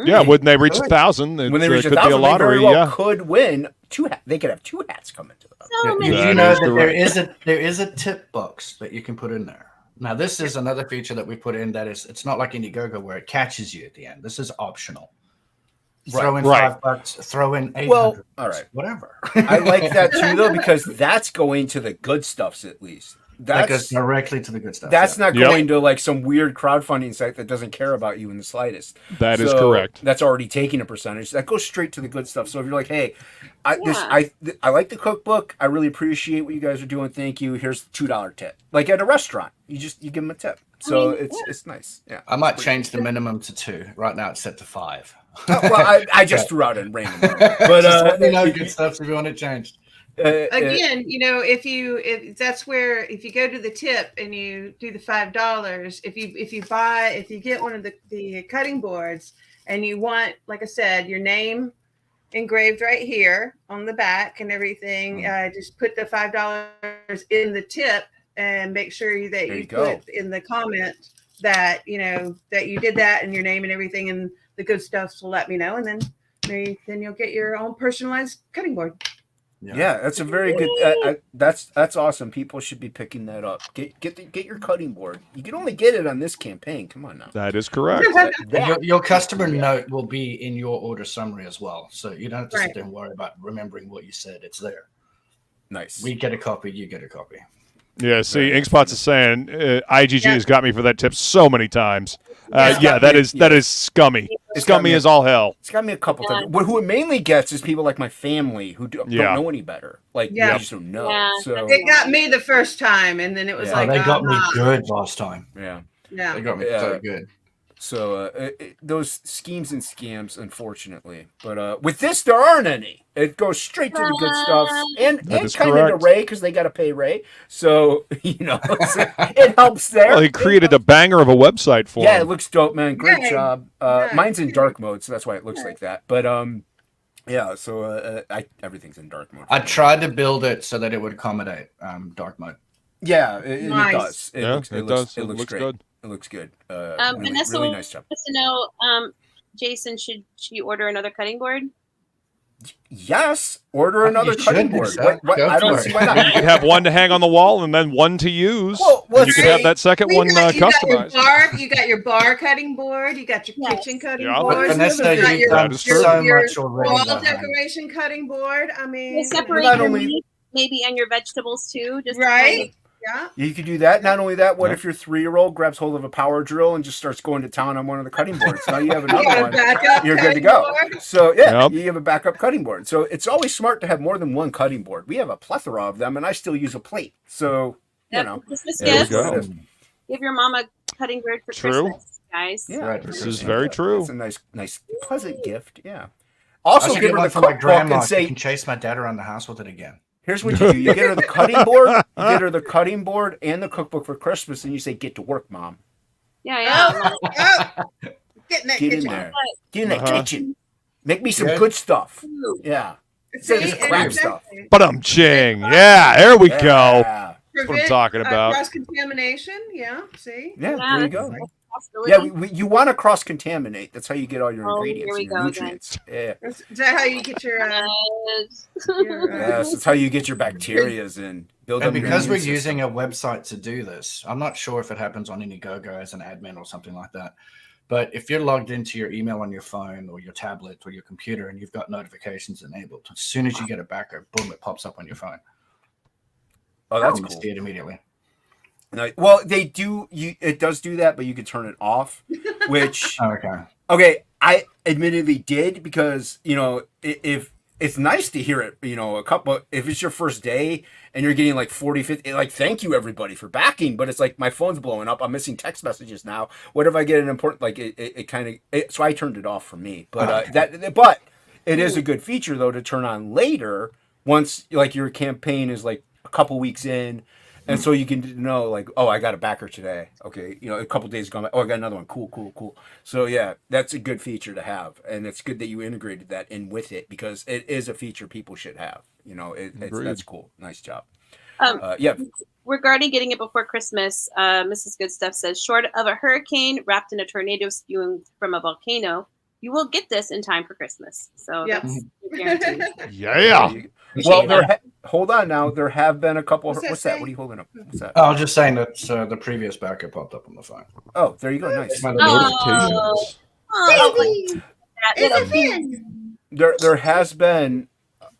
Yeah, when they reach Good. 1,000, it When they reach could be a 1,000, they lottery. very well Yeah. could win two hats. They could have two hats coming to them. So Did many. That you know is that correct. there is a tip box that you can put in there? Now, this is another feature that we put in that it's not like Indiegogo where it catches you at the end. This is optional. Throw in Right. $5, throw in 800. Well, all right. Whatever. I like that too, though, because that's going to the good stuffs at least. That goes That's directly to the good stuff. that's yeah. not Yep. going to like some weird crowdfunding site that doesn't care about you in the slightest. That is So correct. That's already taking a percentage. That goes straight to the good stuff. So if you're like, hey, I like the cookbook. I really appreciate what you guys are doing. Thank you. Here's the $2 tip. Like at a restaurant, you give them a tip. So it's nice. Yeah. I might change the minimum to 2. Right now it's set to 5. Well, I just threw out a random number. But Just let me know good stuff if you want it changed. Again, if that's where if you go to the tip and you do the $5, if you get one of the cutting boards and you want, like I said, your name engraved right here on the back and everything, just put the $5 in the tip and make sure that There you you go. put in the comment that that you did that and your name and everything, and the good stuff will let me know, and then then you'll get your own personalized cutting board. Yeah, that's a very good. That's awesome. People should be picking that up. Get your cutting board. You can only get it on this campaign. Come on now. That is correct. Your customer note will be in your order summary as well. So you don't have to Right. sit there and worry about remembering what you said. It's there. Nice. We get a copy, you get a copy. Yeah, see, Inkspots is saying IGG has got me for that tip so many times. It's Yeah, got that me- is that is scummy. It's got Scummy me- as all hell. It's got me a couple times. But who it mainly gets is people like my family who don't Yeah. know any better. Like Yeah. they just don't know. Yeah. So It got me the first time, and then it was Yeah. like, they got me ah, good last time. yeah. yeah. They got me Yeah. so good. So those schemes and scams, unfortunately. But with this, there aren't any. It goes straight to the good stuff, and That is kind of to correct. Ray because they got to pay Ray. So it helps there. Well, he created a banger of a website for Yeah, it him. looks dope, man. Great Yay. job. Nice. Mine's in dark mode, so that's why it looks like that. But yeah. So everything's in dark mode. I tried to build it so that it would accommodate dark mode. Yeah, it Nice. does. Yeah, it does. It looks great. good. It looks good. Vanessa Really nice job. wants to know, Jason, should you order another cutting board? Yes, order You another should, cutting board. Lisa. Go I don't for see it. why You not. could have one to hang on the wall and then one to use. Well, and you could have see, that second one You got your customized. bar, you got your bar cutting board, you got your Yes. kitchen cutting Yeah, but board, Vanessa, you got you've your, That done is so true. much already. wall though, hon. decoration cutting board. I mean, We'll separate not your only- meat, maybe, and your vegetables too. Just to right? kind Yeah. You could do that. Not only that, what Yeah. if your 3-year-old grabs hold of a power drill and just starts going to town on one of the cutting boards? Now you have You got another a one. backup You're good to cutting go. board. So yeah, Yep. you have a backup cutting board. So it's always smart to have more than one cutting board. We have a plethora of them, and I still use a plate. So you Yep, know, Christmas There we gift. go. Give your mom a cutting board for True. Christmas, guys. yeah, Right. This is very true. It's a nice, pleasant gift. Yeah. I Also, should give get her one the for my cookbook grandma. and She say, can chase my dad around the house with it again. "Here's what you do: you get her the cutting board, you get her the cutting board and the cookbook for Christmas, and you say, "Get to work, mom. Yeah, yeah. Oh, get in that Get in kitchen. there. Get in that Uh-huh. kitchen. Make me some Good. good stuff." Ooh. Yeah. See, It's and crap stuff. exactly. But ching. Yeah, there we go. Yeah. That's what I'm talking about. Cross contamination. Yeah. See. Yeah, Yeah, there you that's go. possibility. Yeah, you want to cross contaminate. That's how you get all your Oh, ingredients here we and your go nutrients. Yeah. Is that how you get your? Yes. Yes, that's how you get your bacterias and build And up your because we're immune using system. a website to do this, I'm not sure if it happens on Indiegogo as an admin or something like that. But if you're logged into your email on your phone or your tablet or your computer and you've got notifications enabled, as soon as you get a backer, boom, it pops up on your phone. Oh, that's You cool. see it immediately. No, well, they do. It does do that, but you can turn it off. Which Okay. I admittedly did because if it's nice to hear it, if it's your first day and you're getting like 40, 50, like thank you everybody for backing, but it's like my phone's blowing up. I'm missing text messages now. What if I get an important like it kind of so I turned it off for me. But but it is a good feature though to turn on later once like your campaign is like a couple weeks in. And so you can know, like, oh, I got a backer today. Okay, a couple days gone by. Oh, I got another one. Cool. So yeah, that's a good feature to have, and it's good that you integrated that in with it because it is a feature people should have. That's cool. Nice job. Yeah. Regarding getting it before Christmas, Mrs. Good Stuff says, short of a hurricane wrapped in a tornado spewing from a volcano, you will get this in time for Christmas. So that's guaranteed. Yeah. Well, hold on now. There have been a couple. What's that? What are you holding up? What's that? I was just saying that the previous backer popped up on the phone. Oh, there you go. Nice. Notifications. There has been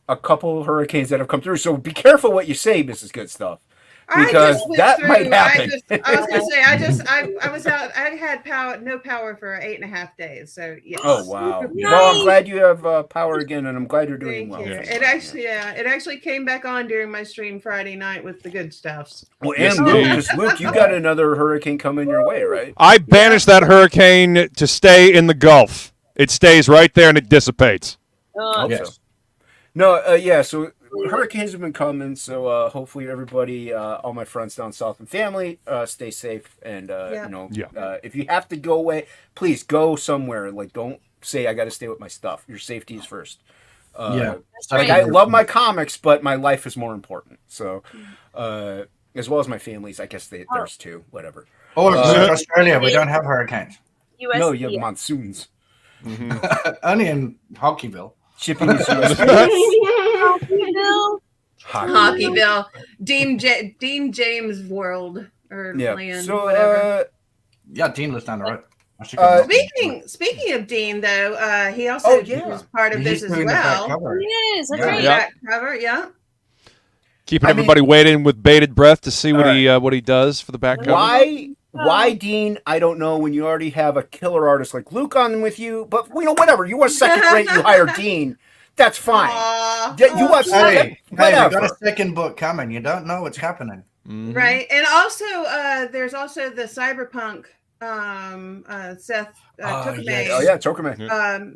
a couple hurricanes that have come through. So be careful what you say, Mrs. Good Stuff. Because that might happen. I was gonna say, I was out. I had no power for 8.5 days. So yes. Oh wow! Well, I'm glad you have power again, and I'm glad you're doing well. It actually came back on during my stream Friday night with the good stuffs. Well, and Luke, you got another hurricane coming your way, right? I banished that hurricane to stay in the Gulf. It stays right there and it dissipates. Yes. No, yeah. So hurricanes have been coming, so hopefully everybody, all my friends down south and family, stay safe. And if you have to go away, please go somewhere. Like, don't say I got to stay with my stuff. Your safety is first. Like I love my comics, but my life is more important. So, as well as my family's, I guess there's two. Whatever. Oh, Australia, we don't have hurricanes. No, you have monsoons. Only in Hockeyville. Shipping is Hockeyville, Dean James World or land, so, whatever. Dean lives down the road. Speaking of Dean, though, he also was part of this as well. He is. That's right. right. Cover, yeah. Keeping everybody waiting with bated breath to see what he does for the back cover. Why, Dean? I don't know. When you already have a killer artist like Luke on with you, but whatever. You want second rate, you hire Dean. That's fine. You want hey, we got a second book coming. You don't know what's happening, right? And also, there's also the Cyberpunk Seth Tokume. Oh yeah, Tokume.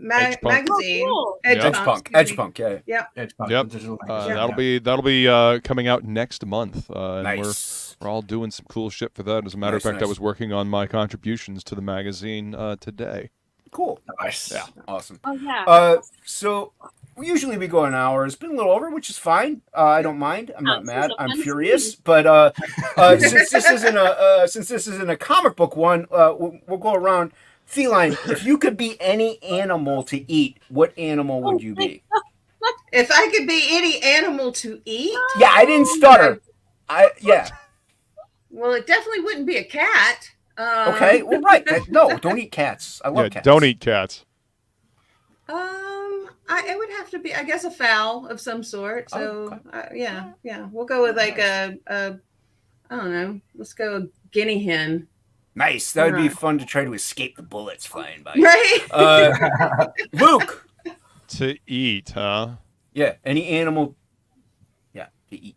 Magazine. Edgepunk. Yeah. Edgepunk. That'll be coming out next month. Nice. We're all doing some cool shit for that. As a matter of fact, I was working on my contributions to the magazine today. Cool. Nice. Yeah. Awesome. Oh yeah. So usually we go an hour. It's been a little over, which is fine. I don't mind. I'm not mad. I'm furious. But since this isn't a comic book one, we'll go around. Feline, if you could be any animal to eat, what animal would you be? If I could be any animal to eat? Yeah, I didn't stutter. Well, it definitely wouldn't be a cat. Okay, well, right. No, don't eat cats. I love cats. Don't eat cats. It would have to be, I guess, a fowl of some sort. So, yeah. We'll go with like I don't know. Let's go a guinea hen. Nice. That would be fun to try to escape the bullets flying by. Right. Luke. To eat, huh? Yeah. Any animal. Yeah, to eat.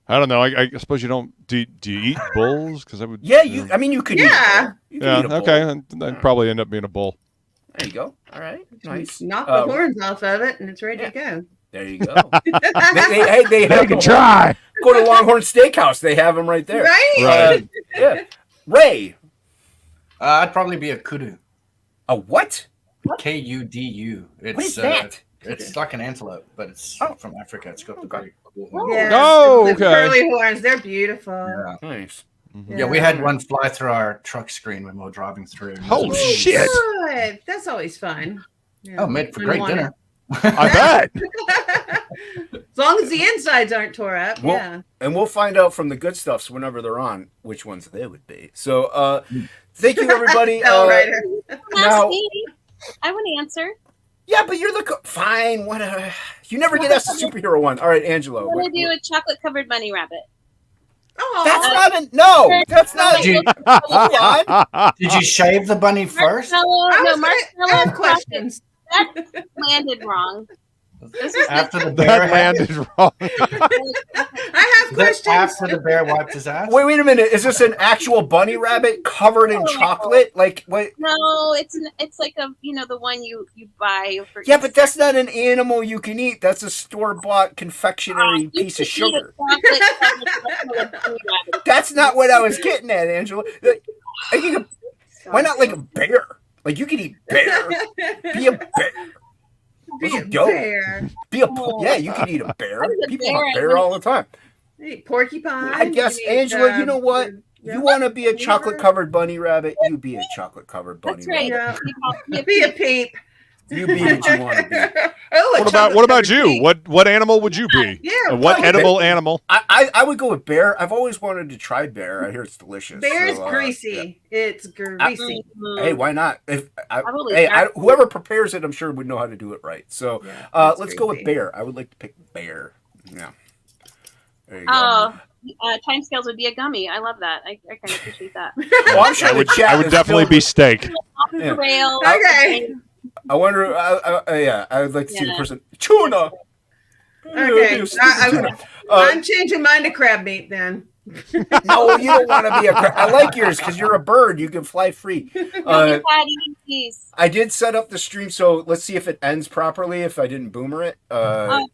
I don't know. I suppose you don't. Do you eat bulls? Because I would. Yeah, you. I mean, you could. Yeah. Eat a bull. Okay. I'd probably end up being a bull. There you go. All right. Nice. Knock the horns off of it, and it's ready to go. There you go. they can try. Go to Longhorn Steakhouse. They have them right there. Right. Yeah. Ray. I'd probably be a kudu. A what? Kudu. What is that? It's like an antelope, but it's from Africa. It's got the very cool horns. Yeah, Oh, the okay. curly horns. They're beautiful. Yeah. Nice. Yeah, we had one fly through our truck screen when we were driving through. Oh, shit. Good. That's always fun. Yeah. Oh, made for great dinner. I bet. As long as the insides aren't tore up. Well, yeah. And we'll find out from the good stuffs whenever they're on which ones they would be. So thank you, everybody. Right. Now, I want to answer. yeah, but you're the fine. What? You never get asked the superhero one. All right, Angela. I want to do a chocolate covered bunny rabbit. Oh, That's not a no. That's not. Did you, Hold on. did you shave the bunny first? I have questions. That landed wrong. This is After the bear That landed wrong. I have questions. After the bear wiped his ass? Wait a minute. Is this an actual bunny rabbit covered in chocolate? Like what? No, it's like the one you buy for. Yeah, but that's not an animal you can eat. That's a store-bought confectionery piece of sugar. That's not what I was getting at, Angela. Why not like a bear? Like you can eat bear. Be a bear. Be a Go. bear. Yeah, you can eat a bear. I was a People bear eat at bear all the time. Hey, porcupine. I guess, You can eat, Angela, you know what? yeah. You want to be a chocolate-covered bunny rabbit? You be a chocolate-covered bunny That's right. rabbit. Yeah. Be a peep. You be what you want to be. Oh, What about you? What animal would you be? Yeah. What well, edible animal? I would go with bear. I've always wanted to try bear. I hear it's delicious. Bear's so, greasy. It's greasy. Hey, why not? Probably Whoever prepares it, I'm sure would know how to do it right. So it's let's go with greasy. bear. I would like to pick bear. Yeah. There you go. Oh, timescales would be a gummy. I love that. I kind of appreciate that. Well, I'm sure I the would chat is definitely filled be with- steak. Off the Yeah. rail. Okay. I wonder. Yeah, I would like to see the person tuna. Okay. Tuna. I'm changing mine to crab meat then. No, you don't want to be a. I like yours because you're a bird. You can fly free. Please. I did set up the stream, so let's see if it ends properly. If I didn't boomer it, I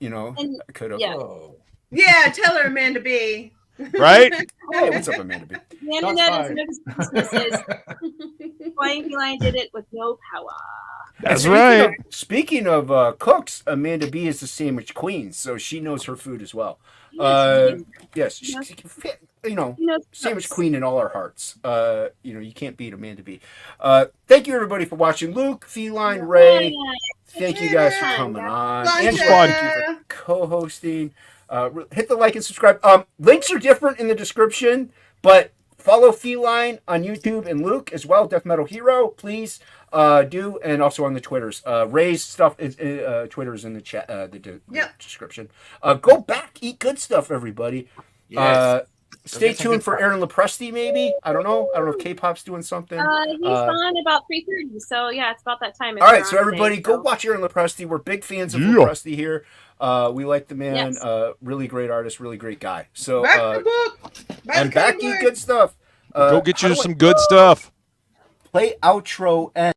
could have. yeah. Oh. Yeah, tell her Amanda B. Right? Hey, what's up, Amanda B? Amanda Shots knows businesses. Flying Feline did it with no power. That's Speaking right. of- Speaking of cooks, Amanda B is the sandwich queen, so she knows her food as well. Yes, sandwich queen in all our hearts. You can't beat Amanda B. Thank you everybody for watching. Luke, Feline, Ray. Thank you guys for coming on. It was Angela, fun. thank you for co-hosting. Hit the like and subscribe. Links are different in the description, but follow Feline on YouTube and Luke as well. Death Metal Hero, please do, and also on the Twitters. Ray's stuff is Twitter is in the chat, the description. Go back, eat good stuff, everybody. Yes. Stay tuned for Aaron Lepresti, maybe. I don't know if K-pop's doing something. He's on about 3:30, so yeah, it's about that time. All right, so everybody, go watch Aaron Lepresti. We're big fans of Lepresti here. We like the man. Yes. Really great artist, really great guy. So Back the book. and back, eat good stuff. Go get how you do I some good stuff. play outro and.